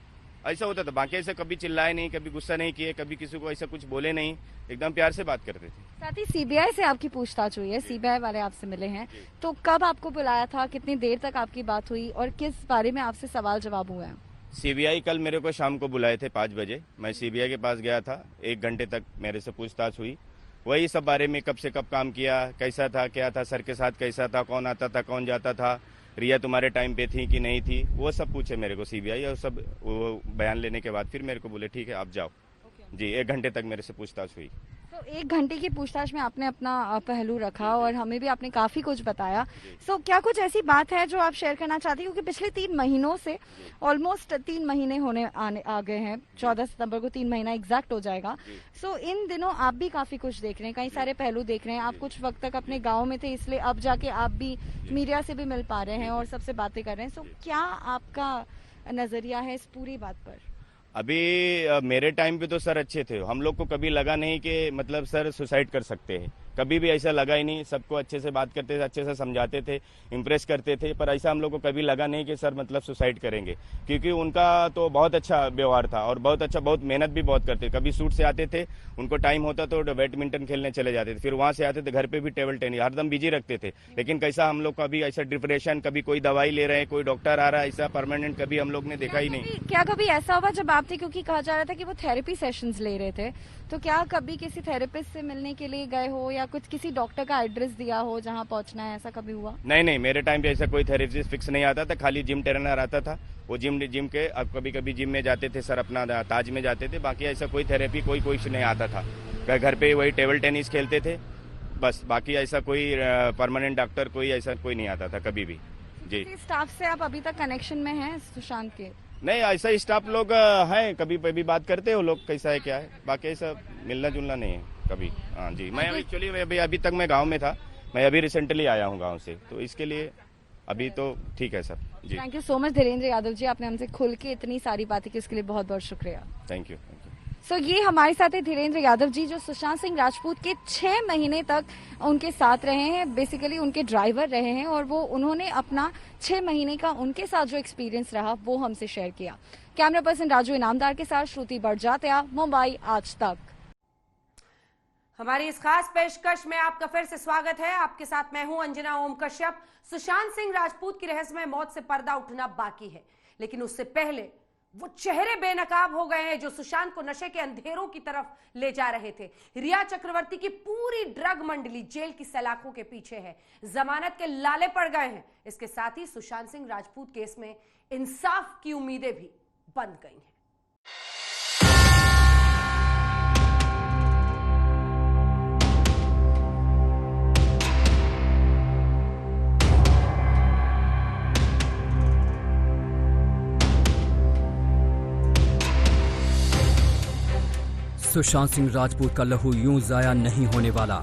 Speaker 12: ऐसा होता था। बाकी ऐसे कभी चिल्लाए नहीं, कभी गुस्सा नहीं किए, कभी किसी को ऐसा कुछ बोले नहीं, एकदम प्यार से बात करते थे।
Speaker 5: साथ ही सीबीआई से आपकी पूछताछ हुई है, सीबीआई वाले आपसे मिले हैं, तो कब आपको बुलाया था, कितनी देर तक आपकी बात हुई और किस बारे में आपसे सवाल जवाब हुए हैं?
Speaker 12: सीबीआई कल मेरे को शाम को बुलाए थे 5 बजे, मैं सीबीआई के पास गया था, 1 घंटे तक मेरे से पूछताछ हुई। वही सब बारे में, कब से कब काम किया, कैसा था, क्या था, सर के साथ कैसा था, कौन आता था, कौन जाता था, रिया तुम्हारे टाइम पे थी कि नहीं थी, वो सब पूछे मेरे को सीबीआई, और सब वो बयान लेने के बाद फिर मेरे को बोले ठीक है आप जाओ। जी 1 घंटे तक मेरे से पूछताछ हुई।
Speaker 5: तो 1 घंटे की पूछताछ में आपने अपना पहलू रखा और हमें भी आपने काफी कुछ बताया। सो क्या कुछ ऐसी बात है जो आप शेयर करना चाहती हैं, क्योंकि पिछले 3 महीनों से ऑलमोस्ट 3 महीने आ गए हैं, 14 सितंबर को 3 महीना एग्जैक्ट हो जाएगा। सो इन दिनों आप भी काफी कुछ देख रहे हैं, कई सारे पहलू देख रहे हैं। आप कुछ वक्त तक अपने गाँव में थे, इसलिए अब जाके आप भी मीडिया से भी मिल पा रहे हैं और सबसे बातें कर रहे हैं। सो क्या आपका नजरिया है इस पूरी बात पर?
Speaker 12: अभी मेरे टाइम पे तो सर अच्छे थे, हम लोग को कभी लगा नहीं कि मतलब सर सुसाइड कर सकते हैं, कभी भी ऐसा लगा ही नहीं। सबको अच्छे से बात करते थे, अच्छे से समझाते थे, इम्प्रेस करते थे, पर ऐसा हम लोग को कभी लगा नहीं कि सर मतलब सुसाइड करेंगे, क्योंकि उनका तो बहुत अच्छा व्यवहार था और बहुत मेहनत भी बहुत करते। कभी शूट से आते थे, उनको टाइम होता तो बैडमिंटन खेलने चले जाते थे, फिर वहां से आते थे, घर पे भी टेबल टेनिस हरदम बिजी रखते थे। लेकिन कैसा हम लोग कभी ऐसा डिप्रेशन, कभी कोई दवाई ले रहे हैं, कोई डॉक्टर आ रहा है, ऐसा परमानेंट कभी हम लोग ने देखा ही नहीं।
Speaker 5: क्या कभी ऐसा हुआ जब आप थे, क्योंकि कहा जा रहा था कि वो थेरेपी सेशंस ले रहे थे, तो क्या कभी किसी थेरेपिस्ट से मिलने के लिए गए हो या कुछ किसी डॉक्टर का एड्रेस दिया हो जहां पहुंचना है, ऐसा कभी हुआ?
Speaker 12: नहीं, मेरे टाइम पे ऐसा कोई थेरेपिस्ट फिक्स नहीं आता था, खाली जिम ट्रेनर आता था, वो जिम के अब कभी जिम में जाते थे सर, अपना ताज में जाते थे, बाकी ऐसा कोई थेरेपी कोई नहीं आता था। घर पे वही टेबल टेनिस खेलते थे बस, बाकी ऐसा कोई परमानेंट डॉक्टर कोई ऐसा कोई नहीं आता था कभी भी। जी।
Speaker 5: स्टाफ से आप अभी तक कनेक्शन में हैं सुशांत के?
Speaker 12: नहीं, ऐसा स्टाफ लोग हैं, कभी बात करते हो लोग कैसा है क्या है, बाकी ऐसा मिलना जुलना नहीं है कभी। हाँ जी, मैं एक्चुअली अभी तक मैं गांव में था, मैं अभी रिसेंटली आया हूँ गांव से, तो इसके लिए अभी तो ठीक है सर। जी
Speaker 5: thank you so much Dhirendra Yadav ji, आपने हमसे खुल के इतनी सारी बातें की, उसके लिए बहुत बहुत शुक्रिया।
Speaker 12: Thank you.
Speaker 5: सो ये हमारे साथ है धीरेन्द्र यादव जी, जो सुशांत सिंह राजपूत के 6 महीने तक उनके साथ रहे हैं, बेसिकली उनके ड्राइवर रहे हैं, और वो उन्होंने अपना 6 महीने का उनके साथ जो एक्सपीरियंस रहा वो हमसे शेयर किया। कैमरा पर्सन राजू इनामदार के साथ श्रुति बड़जात्या, मुंबई आज तक।
Speaker 1: हमारी इस खास पेशकश में आपका फिर से स्वागत है। आपके साथ मैं हूं अंजना ओम कश्यप। सुशांत सिंह राजपूत की रहस्यमय मौत से पर्दा उठना बाकी है, लेकिन उससे पहले वो चेहरे बेनकाब हो गए हैं जो सुशांत को नशे के अंधेरों की तरफ ले जा रहे थे। रिया चक्रवर्ती की पूरी ड्रग मंडली जेल की सलाखों के पीछे है, जमानत के लाले पड़ गए हैं। इसके साथ ही सुशांत सिंह राजपूत केस में इंसाफ की उम्मीदें भी बंद गई हैं।
Speaker 13: सुशांत सिंह राजपूत का लहू यूं जाया नहीं होने वाला।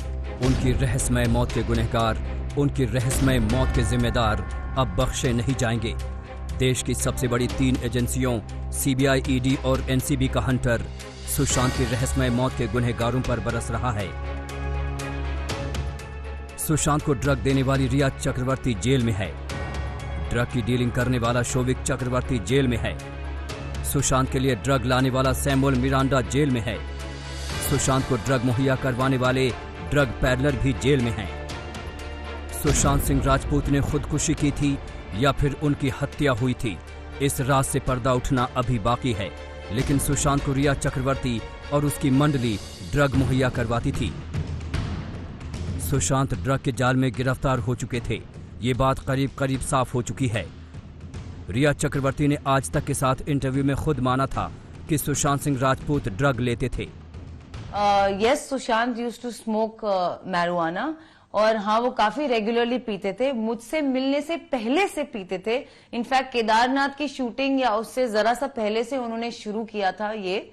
Speaker 13: उनकी रहस्यमय मौत के गुनहगार, उनकी रहस्यमय मौत के जिम्मेदार अब बख्शे नहीं जाएंगे। देश की सबसे बड़ी 3 एजेंसियों सीबीआई, ईडी और एनसीबी का हंटर सुशांत की रहस्यमय मौत के गुनहगारों पर बरस रहा है। सुशांत को ड्रग देने वाली रिया चक्रवर्ती जेल में है। ड्रग की डीलिंग करने वाला शोविक चक्रवर्ती जेल में है। सुशांत के लिए ड्रग लाने वाला सैमुअल मिरांडा जेल में है। सुशांत को ड्रग मुहैया करवाने वाले ड्रग पैडलर भी जेल में हैं। सुशांत सिंह राजपूत ने खुदकुशी की थी या फिर उनकी हत्या हुई थी, इस राज से पर्दा उठना अभी बाकी है। लेकिन सुशांत को रिया चक्रवर्ती और उसकी मंडली ड्रग मुहैया करवाती थी। सुशांत ड्रग के जाल में गिरफ्तार हो चुके थे, ये बात करीब करीब साफ हो चुकी है। रिया चक्रवर्ती ने आज तक के साथ इंटरव्यू में खुद माना था कि सुशांत सिंह राजपूत ड्रग लेते थे।
Speaker 6: Yes, Sushant used to smoke marijuana, और हाँ, वो काफी रेगुलरली पीते थे। मुझसे मिलने से पहले से पीते थे। इनफैक्ट केदारनाथ की शूटिंग या उससे जरा सा पहले से उन्होंने शुरू किया था ये।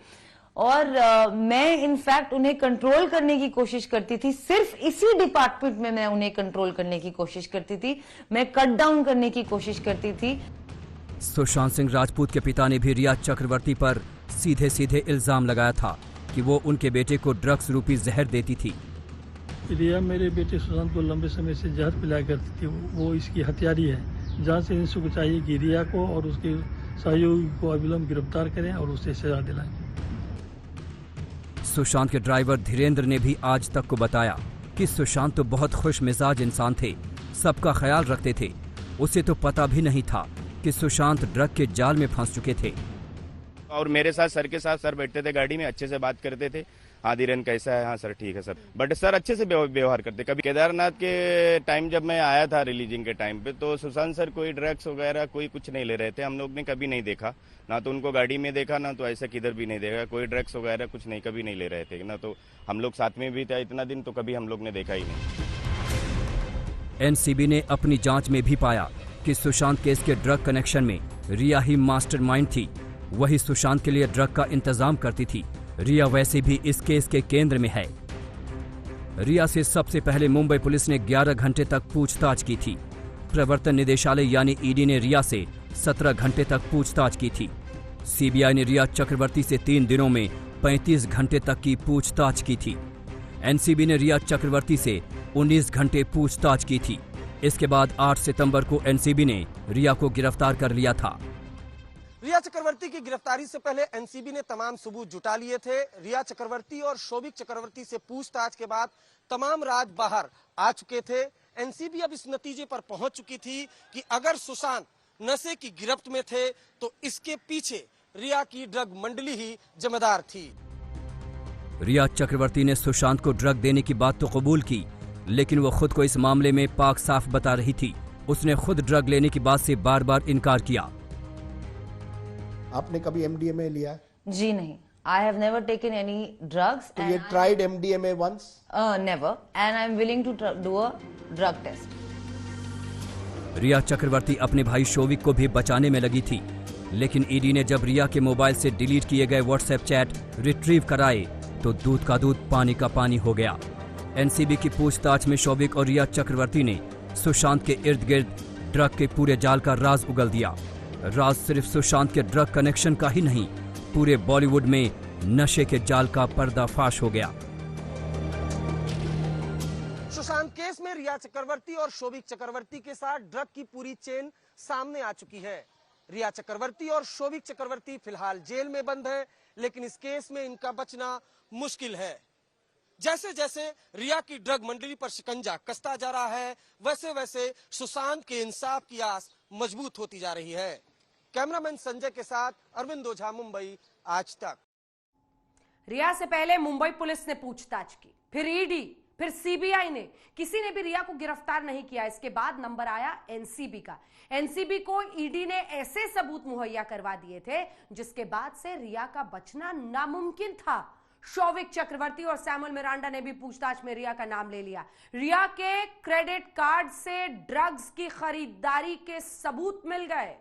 Speaker 6: और मैं इनफैक्ट उन्हें कंट्रोल करने की कोशिश करती थी। सिर्फ इसी डिपार्टमेंट में मैं उन्हें कंट्रोल करने की कोशिश करती थी, मैं कट डाउन करने की कोशिश करती थी।
Speaker 13: सुशांत सिंह राजपूत के पिता ने भी रिया चक्रवर्ती पर सीधे सीधे इल्जाम लगाया था कि वो उनके बेटे को ड्रग्स रूपी जहर देती थी।
Speaker 14: रिया मेरे बेटे सुशांत को लंबे समय से जहर पिलाया करती थी। वो इसकी हत्यारी है। जांच एजेंसी को चाहिए कि रिया को और उसके सहयोगी को अविलंब गिरफ्तार करें और उसे सजा दिलाएं।
Speaker 13: सुशांत के ड्राइवर धीरेन्द्र ने भी आज तक को बताया कि सुशांत तो बहुत खुश मिजाज इंसान थे, सबका ख्याल रखते थे। उसे तो पता भी नहीं था कि सुशांत ड्रग के जाल में फंस चुके थे।
Speaker 12: और मेरे साथ सर के साथ सर बैठते थे गाड़ी में, अच्छे से बात करते थे। हाँ धीरेन कैसा है? हाँ सर ठीक है सर। बट सर अच्छे से व्यवहार करते। कभी केदारनाथ के टाइम जब मैं आया था रिलीजिंग के टाइम पे, तो सुशांत सर कोई ड्रग्स वगैरह कोई कुछ नहीं ले रहे थे। हम लोग ने कभी नहीं देखा, ना तो उनको गाड़ी में देखा, ना तो ऐसा किधर भी नहीं देखा। कोई ड्रग्स वगैरह कुछ नहीं, कभी नहीं ले रहे थे। ना तो हम लोग साथ में भी था इतना दिन, तो कभी हम लोग ने देखा ही नहीं।
Speaker 13: एनसीबी ने अपनी जांच में भी पाया कि सुशांत केस के ड्रग कनेक्शन में रिया ही मास्टरमाइंड थी। वही सुशांत के लिए ड्रग का इंतजाम करती थी। रिया वैसे भी इस केस के केंद्र में है। रिया से सबसे पहले मुंबई पुलिस ने 11 घंटे तक पूछताछ की थी। प्रवर्तन निदेशालय यानी ईडी ने रिया से 17 घंटे तक पूछताछ की थी। सीबीआई ने रिया चक्रवर्ती से 3 दिनों में 35 घंटे तक की पूछताछ की थी। एनसीबी ने रिया चक्रवर्ती से 19 घंटे पूछताछ की थी। इसके बाद 8 सितंबर को एनसीबी ने रिया को गिरफ्तार कर लिया था।
Speaker 8: रिया चक्रवर्ती की गिरफ्तारी से पहले एनसीबी ने तमाम सबूत जुटा लिए थे। रिया चक्रवर्ती और शोभिक चक्रवर्ती से पूछताछ के बाद तमाम राज बाहर आ चुके थे। एनसीबी अब इस नतीजे पर पहुंच चुकी थी कि अगर सुशांत नशे की गिरफ्त में थे तो इसके पीछे रिया की ड्रग मंडली ही जिम्मेदार थी।
Speaker 13: रिया चक्रवर्ती ने सुशांत को ड्रग देने की बात तो कबूल की, लेकिन वो खुद को इस मामले में पाक साफ बता रही थी। उसने खुद ड्रग लेने की बात से बार बार इनकार किया।
Speaker 7: आपने कभी एमडीएमए लिया?
Speaker 6: जी नहीं, I have never taken any drugs.
Speaker 7: So you tried MDMA once?
Speaker 6: Never, and I'm willing to do a drug test.
Speaker 13: रिया चक्रवर्ती अपने भाई शोविक को भी बचाने में लगी थी, लेकिन ईडी ने जब रिया के मोबाइल से डिलीट किए गए व्हाट्सएप चैट रिट्रीव कराए तो दूध का दूध पानी का पानी हो गया। एनसीबी की पूछताछ में शोविक और रिया चक्रवर्ती ने सुशांत के इर्द गिर्द ड्रग के पूरे जाल का राज उगल दिया। राज सिर्फ सुशांत के ड्रग कनेक्शन का ही नहीं, पूरे बॉलीवुड में नशे के जाल का पर्दाफाश हो गया।
Speaker 8: सुशांत केस में रिया चक्रवर्ती और शोभिक चक्रवर्ती के साथ ड्रग की पूरी चेन सामने आ चुकी है। रिया चक्रवर्ती और शोभिक चक्रवर्ती फिलहाल जेल में बंद हैं, लेकिन इस केस में इनका बचना मुश्किल है। जैसे जैसे रिया की ड्रग मंडली पर शिकंजा कसता जा रहा है, वैसे वैसे सुशांत के इंसाफ की आस मजबूत होती जा रही है। कैमरामैन संजय के साथ अरविंद ओझा, मुंबई, आज तक।
Speaker 1: रिया से पहले मुंबई पुलिस ने पूछताछ की, फिर ईडी, फिर सीबीआई ने, किसी ने भी रिया को गिरफ्तार नहीं किया। इसके बाद नंबर आया एनसीबी का। एनसीबी को ईडी ने ऐसे सबूत मुहैया करवा दिए थे जिसके बाद से रिया का बचना नामुमकिन था। शोभिक चक्रवर्ती और सैमुअल मिरांडा ने भी पूछताछ में रिया का नाम ले लिया। रिया के क्रेडिट कार्ड से ड्रग्स की खरीदारी के सबूत मिल गए।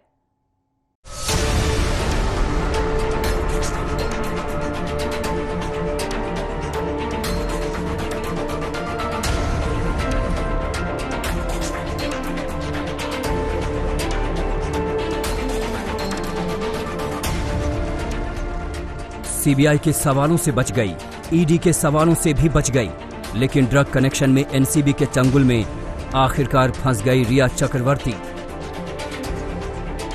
Speaker 13: सीबीआई के सवालों से बच गई, ईडी के सवालों से भी बच गई। लेकिन ड्रग कनेक्शन में एनसीबी के चंगुल में आखिरकार फंस गई रिया चक्रवर्ती।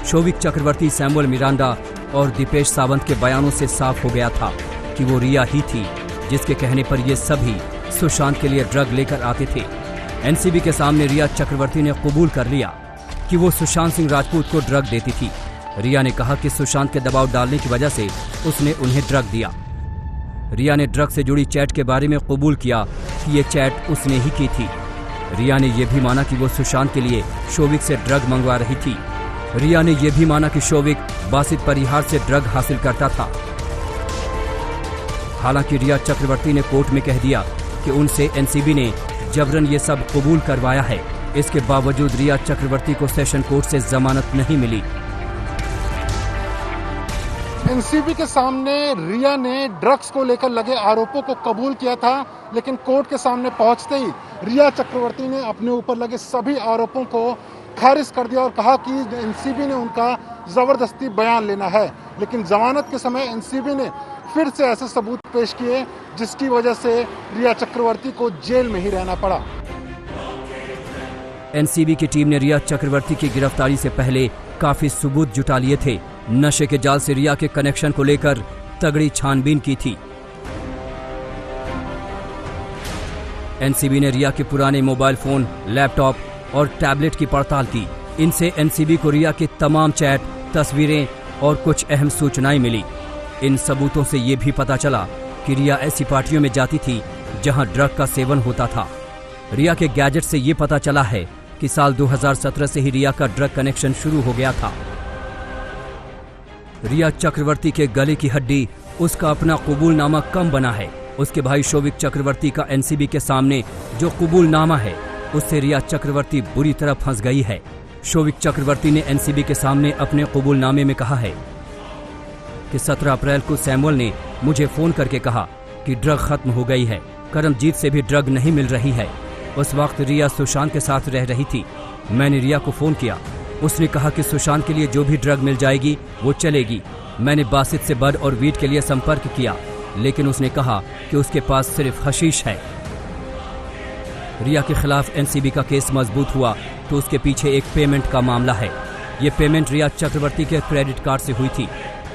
Speaker 13: शोविक चक्रवर्ती, सैमुअल मिरांडा और दीपेश सावंत के बयानों से साफ हो गया था कि वो रिया ही थी जिसके कहने पर ये सभी सुशांत के लिए ड्रग लेकर आते थे। एनसीबी के सामने रिया चक्रवर्ती ने कबूल कर लिया कि वो सुशांत सिंह राजपूत को ड्रग देती थी। रिया ने कहा कि सुशांत के दबाव डालने की वजह से उसने उन्हें ड्रग दिया। रिया ने ड्रग से जुड़ी चैट के बारे में कबूल किया कि ये चैट उसने ही की थी। रिया ने यह भी माना कि वो सुशांत के लिए शोविक से ड्रग मंगवा रही थी। रिया ने यह भी माना कि शोविक बासित परिहार से ड्रग हासिल करता था। हालांकि रिया चक्रवर्ती ने कोर्ट में कह दिया कि उनसे एनसीबी ने जबरन ये सब कबूल करवाया है। इसके बावजूद रिया चक्रवर्ती को सेशन कोर्ट से जमानत नहीं मिली।
Speaker 11: एनसीबी के सामने रिया ने ड्रग्स को लेकर लगे आरोपों को कबूल किया था, लेकिन कोर्ट के सामने पहुंचते ही रिया चक्रवर्ती ने अपने ऊपर लगे सभी आरोपों को खारिज कर दिया और कहा कि एनसीबी ने उनका जबरदस्ती बयान लेना है। लेकिन जमानत के समय एनसीबी ने फिर से ऐसे सबूत पेश किए जिसकी वजह से रिया चक्रवर्ती को जेल में ही रहना पड़ा।
Speaker 13: एनसीबी की टीम ने रिया चक्रवर्ती की गिरफ्तारी से पहले काफी सबूत जुटा लिए थे। नशे के जाल से रिया के कनेक्शन को लेकर तगड़ी छानबीन की थी। एनसीबी ने रिया के पुराने मोबाइल फोन, लैपटॉप और टैबलेट की पड़ताल की। इनसे एनसीबी को रिया की तमाम चैट, तस्वीरें और कुछ अहम सूचनाएं मिली। इन सबूतों से ये भी पता चला कि रिया ऐसी पार्टियों में जाती थी जहां ड्रग का सेवन होता था। रिया के गैजेट से ये पता चला है कि साल 2017 से ही रिया का ड्रग कनेक्शन शुरू हो गया था। रिया चक्रवर्ती के गले की हड्डी, उसका अपना कबूलनामा कम बना है। उसके भाई शोविक चक्रवर्ती का एनसीबी के सामने जो कबूलनामा है उससे रिया चक्रवर्ती बुरी तरह फंस गई है। शोविक चक्रवर्ती ने एनसीबी के सामने अपने कबूलनामे में कहा है कि 17 अप्रैल को सैमुअल ने मुझे फोन करके कहा कि ड्रग खत्म हो गई है, करमजीत से भी ड्रग नहीं मिल रही है। उस वक्त रिया सुशांत के साथ रह रही थी। मैंने रिया को फोन किया, उसने कहा कि सुशांत के लिए जो भी ड्रग मिल जाएगी वो चलेगी। मैंने बासित से बड और वीट के लिए संपर्क किया, लेकिन उसने कहा कि उसके पास सिर्फ हशीश है। रिया के खिलाफ एनसीबी का केस मजबूत हुआ तो उसके पीछे एक पेमेंट का मामला है। ये पेमेंट रिया चक्रवर्ती के क्रेडिट कार्ड से हुई थी।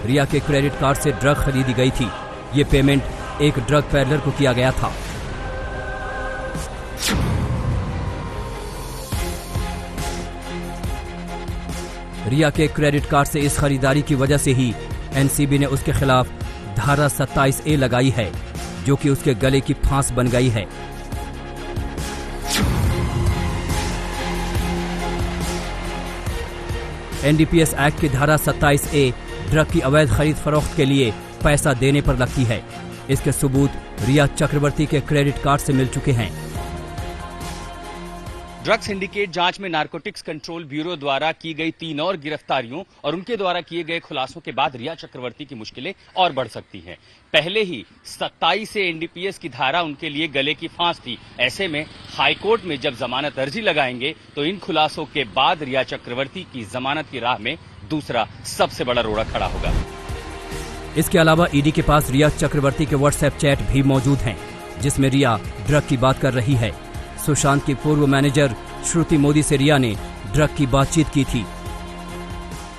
Speaker 13: रिया के क्रेडिट कार्ड से ड्रग खरीदी गई थी। ये पेमेंट एक ड्रग पैडलर को किया गया था। रिया के क्रेडिट कार्ड से इस खरीदारी की वजह से ही एनसीबी ने उसके खिलाफ धारा 27A लगाई है, जो कि उसके गले की फांस बन गई है। एनडीपीएस एक्ट की धारा 27A ड्रग की अवैध खरीद फरोख्त के लिए पैसा देने पर लगती है। इसके सबूत रिया चक्रवर्ती के क्रेडिट कार्ड से मिल चुके हैं।
Speaker 9: ड्रग सिंडिकेट जांच में नारकोटिक्स कंट्रोल ब्यूरो द्वारा की गई 3 और गिरफ्तारियों और उनके द्वारा किए गए खुलासों के बाद रिया चक्रवर्ती की मुश्किलें और बढ़ सकती हैं। पहले ही 27 से एनडीपीएस की धारा उनके लिए गले की फांस थी। ऐसे में हाईकोर्ट में जब जमानत अर्जी लगाएंगे तो इन खुलासों के बाद रिया चक्रवर्ती की जमानत की राह में दूसरा सबसे बड़ा रोड़ा खड़ा होगा।
Speaker 13: इसके अलावा ईडी के पास रिया चक्रवर्ती के व्हाट्सएप चैट भी मौजूद हैं, जिसमें रिया ड्रग की बात कर रही है। सुशांत की पूर्व मैनेजर श्रुति मोदी से रिया ने ड्रग की बातचीत की थी।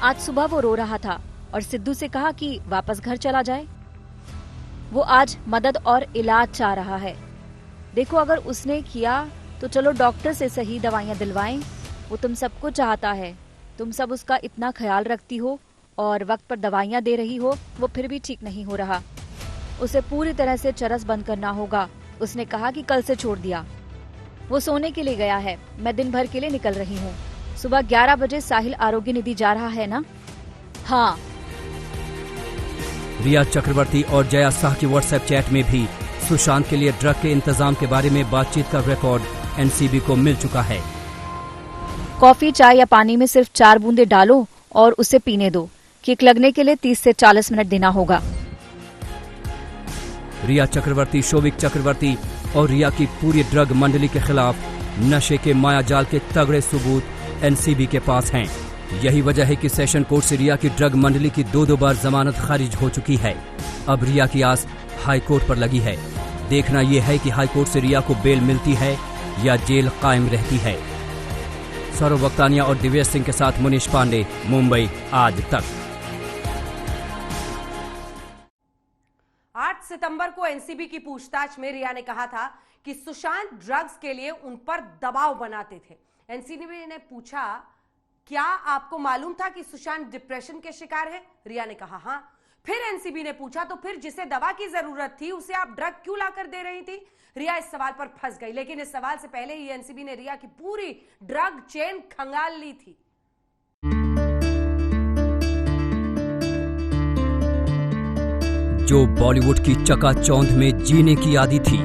Speaker 5: आज सुबह वो रो रहा था और सिद्धू से कहा कि वापस घर चला जाए। वो आज मदद और इलाज चाह रहा है। देखो, अगर उसने किया तो चलो डॉक्टर से सही दवाइयाँ दिलवाएं। वो तुम सबको चाहता है, तुम सब उसका इतना ख्याल रखती हो और वक्त पर दवाइयाँ दे रही हो, वो फिर भी ठीक नहीं हो रहा। उसे पूरी तरह से चरस बंद करना होगा। उसने कहा कि कल से छोड़ दिया। वो सोने के लिए गया है। मैं दिन भर के लिए निकल रही हूँ। सुबह 11 बजे साहिल आरोग्य निधि जा रहा है ना? हाँ।
Speaker 13: रिया चक्रवर्ती और जया शाह की व्हाट्सएप चैट में भी सुशांत के लिए ड्रग के इंतजाम के बारे में बातचीत का रिकॉर्ड एनसीबी को मिल चुका है।
Speaker 5: कॉफी, चाय या पानी में सिर्फ 4 बूंदे डालो और उसे पीने दो। किक लगने के लिए 30 से 40 मिनट देना होगा।
Speaker 13: रिया चक्रवर्ती, शोविक चक्रवर्ती और रिया की पूरी ड्रग मंडली के खिलाफ नशे के मायाजाल के तगड़े सबूत एनसीबी के पास हैं। यही वजह है कि सेशन कोर्ट से रिया की ड्रग मंडली की 2 बार जमानत खारिज हो चुकी है। अब रिया की आस हाई कोर्ट पर लगी है। देखना यह है कि हाईकोर्ट से रिया को बेल मिलती है या जेल कायम रहती है। सौरभ वक्तानिया और दिव्येश सिंह के साथ मुनीश पांडे, मुंबई आज तक।
Speaker 1: 8 सितंबर को एनसीबी की पूछताछ में रिया ने कहा था कि सुशांत ड्रग्स के लिए उन पर दबाव बनाते थे। एनसीबी ने पूछा, क्या आपको मालूम था कि सुशांत डिप्रेशन के शिकार है? रिया ने कहा हाँ। फिर एनसीबी ने पूछा, तो फिर जिसे दवा की जरूरत थी उसे आप ड्रग क्यों लाकर दे रही थी? रिया इस सवाल पर फंस गई, लेकिन इस सवाल से पहले ही एनसीबी ने रिया की पूरी ड्रग चेन खंगाल ली थी।
Speaker 13: जो बॉलीवुड की चकाचौंध में जीने की आदी थी,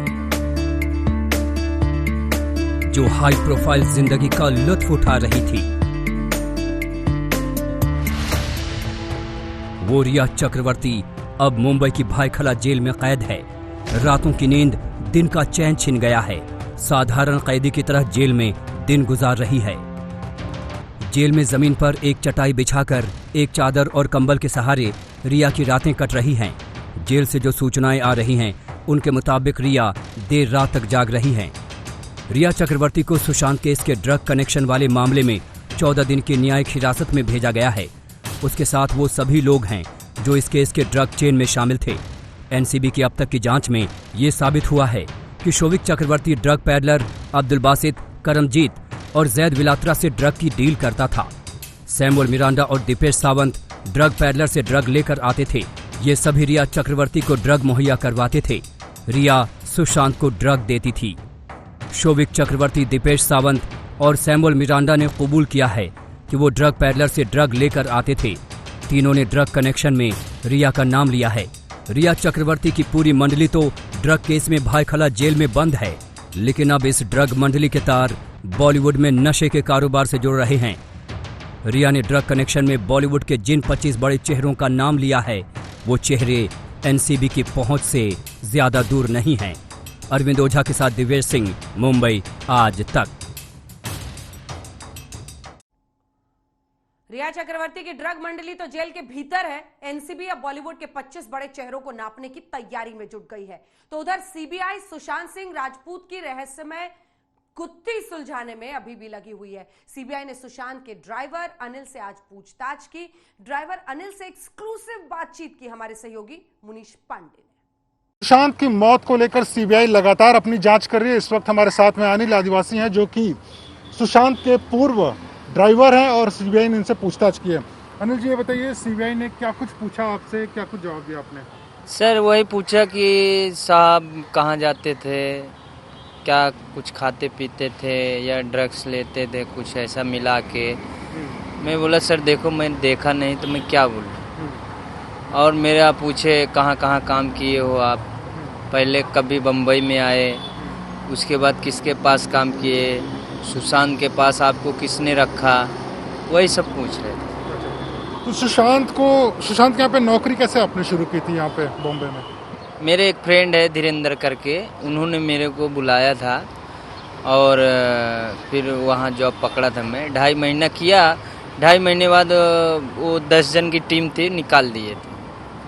Speaker 13: जो हाई प्रोफाइल जिंदगी का लुत्फ उठा रही थी, वो रिया चक्रवर्ती अब मुंबई की भायखला जेल में कैद है। रातों की नींद, दिन का चैन छिन गया है। साधारण कैदी की तरह जेल में दिन गुजार रही है। जेल में जमीन पर एक चटाई बिछाकर एक चादर और कंबल के सहारे रिया की रातें कट रही हैं। जेल से जो सूचनाएं आ रही हैं, उनके मुताबिक रिया देर रात तक जाग रही हैं। रिया चक्रवर्ती को सुशांत केस के ड्रग कनेक्शन वाले मामले में 14 दिन की न्यायिक हिरासत में भेजा गया है। उसके साथ वो सभी लोग हैं जो इस केस के ड्रग चेन में शामिल थे। एनसीबी की अब तक की जांच में ये साबित हुआ है कि शोविक चक्रवर्ती ड्रग पैडलर अब्दुल बासित, करमजीत और जैद विलात्रा से ड्रग की डील करता था। सैमुअल मिरांडा और दीपेश सावंत ड्रग पैडलर से ड्रग लेकर आते थे। ये सभी रिया चक्रवर्ती को ड्रग मुहैया करवाते थे। रिया सुशांत को ड्रग देती थी। शोविक चक्रवर्ती, दीपेश सावंत और सैमुअल मिरांडा ने कबूल किया है कि वो ड्रग पैडलर से ड्रग लेकर आते थे। तीनों ने ड्रग कनेक्शन में रिया का नाम लिया है। रिया चक्रवर्ती की पूरी मंडली तो ड्रग केस में भायखला जेल में बंद है, लेकिन अब इस ड्रग मंडली के तार बॉलीवुड में नशे के कारोबार से जुड़ रहे हैं। रिया ने ड्रग कनेक्शन में बॉलीवुड के जिन 25 बड़े चेहरों का नाम लिया है, वो चेहरे एनसीबी की पहुंच से ज्यादा दूर नहीं हैं। अरविंद ओझा के साथ दिव्येश सिंह, मुंबई आज तक।
Speaker 1: रिया चक्रवर्ती की ड्रग मंडली तो जेल के भीतर है। एनसीबी अब बॉलीवुड के 25 बड़े चेहरों को नापने की तैयारी में जुट गई है। तो उधर सीबीआई सुशांत सिंह राजपूत की रहस्यमय गुत्थी सुलझाने में अभी भी लगी हुई है। सीबीआई ने सुशांत के ड्राइवर अनिल से आज पूछताछ की। ड्राइवर अनिल से एक्सक्लूसिव बातचीत की हमारे सहयोगी मुनीश पांडे ने।
Speaker 15: सुशांत की मौत को लेकर सीबीआई लगातार अपनी जांच कर रही है। इस वक्त हमारे साथ में अनिल आदिवासी हैं, जो कि सुशांत के पूर्व ड्राइवर हैं और सीबीआई ने इनसे पूछताछ की है। अनिल जी, ये बताइए, सीबीआई ने क्या कुछ पूछा आपसे, क्या कुछ जवाब दिया आपने?
Speaker 16: सर वही पूछा कि साहब कहाँ जाते थे, क्या कुछ खाते पीते थे या ड्रग्स लेते थे, कुछ ऐसा मिला के। मैं बोला सर देखो मैं देखा नहीं तो मैं क्या बोलूँ। और मेरा पूछे कहाँ कहाँ काम किए हो आप, पहले कभी बम्बई में आए, उसके बाद किसके पास काम किए, सुशांत के पास आपको किसने रखा, वही सब पूछ रहे थे।
Speaker 15: तो सुशांत के यहाँ पे नौकरी कैसे आपने शुरू की थी यहाँ पे बॉम्बे में?
Speaker 16: मेरे एक फ्रेंड है धीरेन्द्र करके, उन्होंने मेरे को बुलाया था और फिर वहाँ जॉब पकड़ा था। मैं 2.5 महीना किया। 2.5 महीने बाद वो 10 जन की टीम थी, निकाल दिए थे।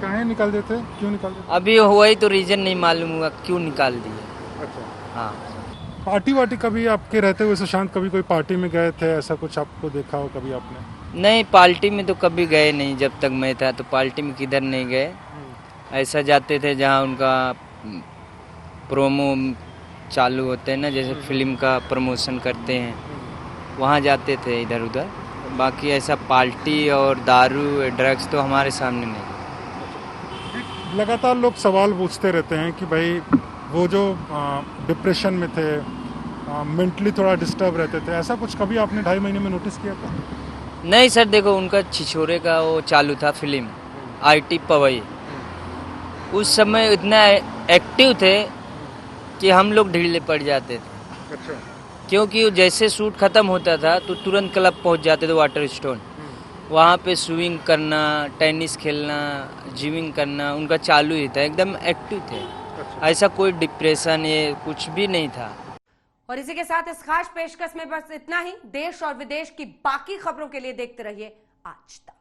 Speaker 15: कहाँ निकाल देते, क्यों निकाल देते?
Speaker 16: अभी वही तो रीजन नहीं मालूम हुआ क्यों निकाल दिए।
Speaker 15: अच्छा।
Speaker 16: हाँ।
Speaker 15: पार्टी वार्टी कभी आपके रहते हुए सुशांत कभी कोई पार्टी में गए थे, ऐसा कुछ आपको देखा हो कभी आपने?
Speaker 16: नहीं, पार्टी में तो कभी गए नहीं। जब तक मैं था तो पार्टी में किधर नहीं गए। ऐसा जाते थे जहाँ उनका प्रोमो चालू होते हैं ना, जैसे फिल्म का प्रमोशन करते हैं, वहाँ जाते थे इधर उधर। बाकी ऐसा पार्टी और दारू ड्रग्स तो हमारे सामने नहीं।
Speaker 15: लगातार लोग सवाल पूछते रहते हैं कि भाई वो जो डिप्रेशन में थे, मेंटली थोड़ा डिस्टर्ब रहते थे, ऐसा कुछ कभी आपने 2.5 महीने में नोटिस किया था?
Speaker 16: नहीं सर, देखो उनका छिछोरे का वो चालू था फिल्म आईटी पवई। उस समय इतना एक्टिव थे कि हम लोग ढीले पड़ जाते थे।
Speaker 15: अच्छा।
Speaker 16: क्योंकि जैसे शूट खत्म होता था तो तुरंत क्लब पहुंच जाते थे वाटर स्टोन, वहाँ पे स्विमिंग करना, टेनिस खेलना, जिमिंग करना उनका चालू ही था। एकदम एक्टिव थे। अच्छा। ऐसा कोई डिप्रेशन ये कुछ भी नहीं था।
Speaker 1: और इसी के साथ इस खास पेशकश में बस इतना ही। देश और विदेश की बाकी खबरों के लिए देखते रहिए आज तक।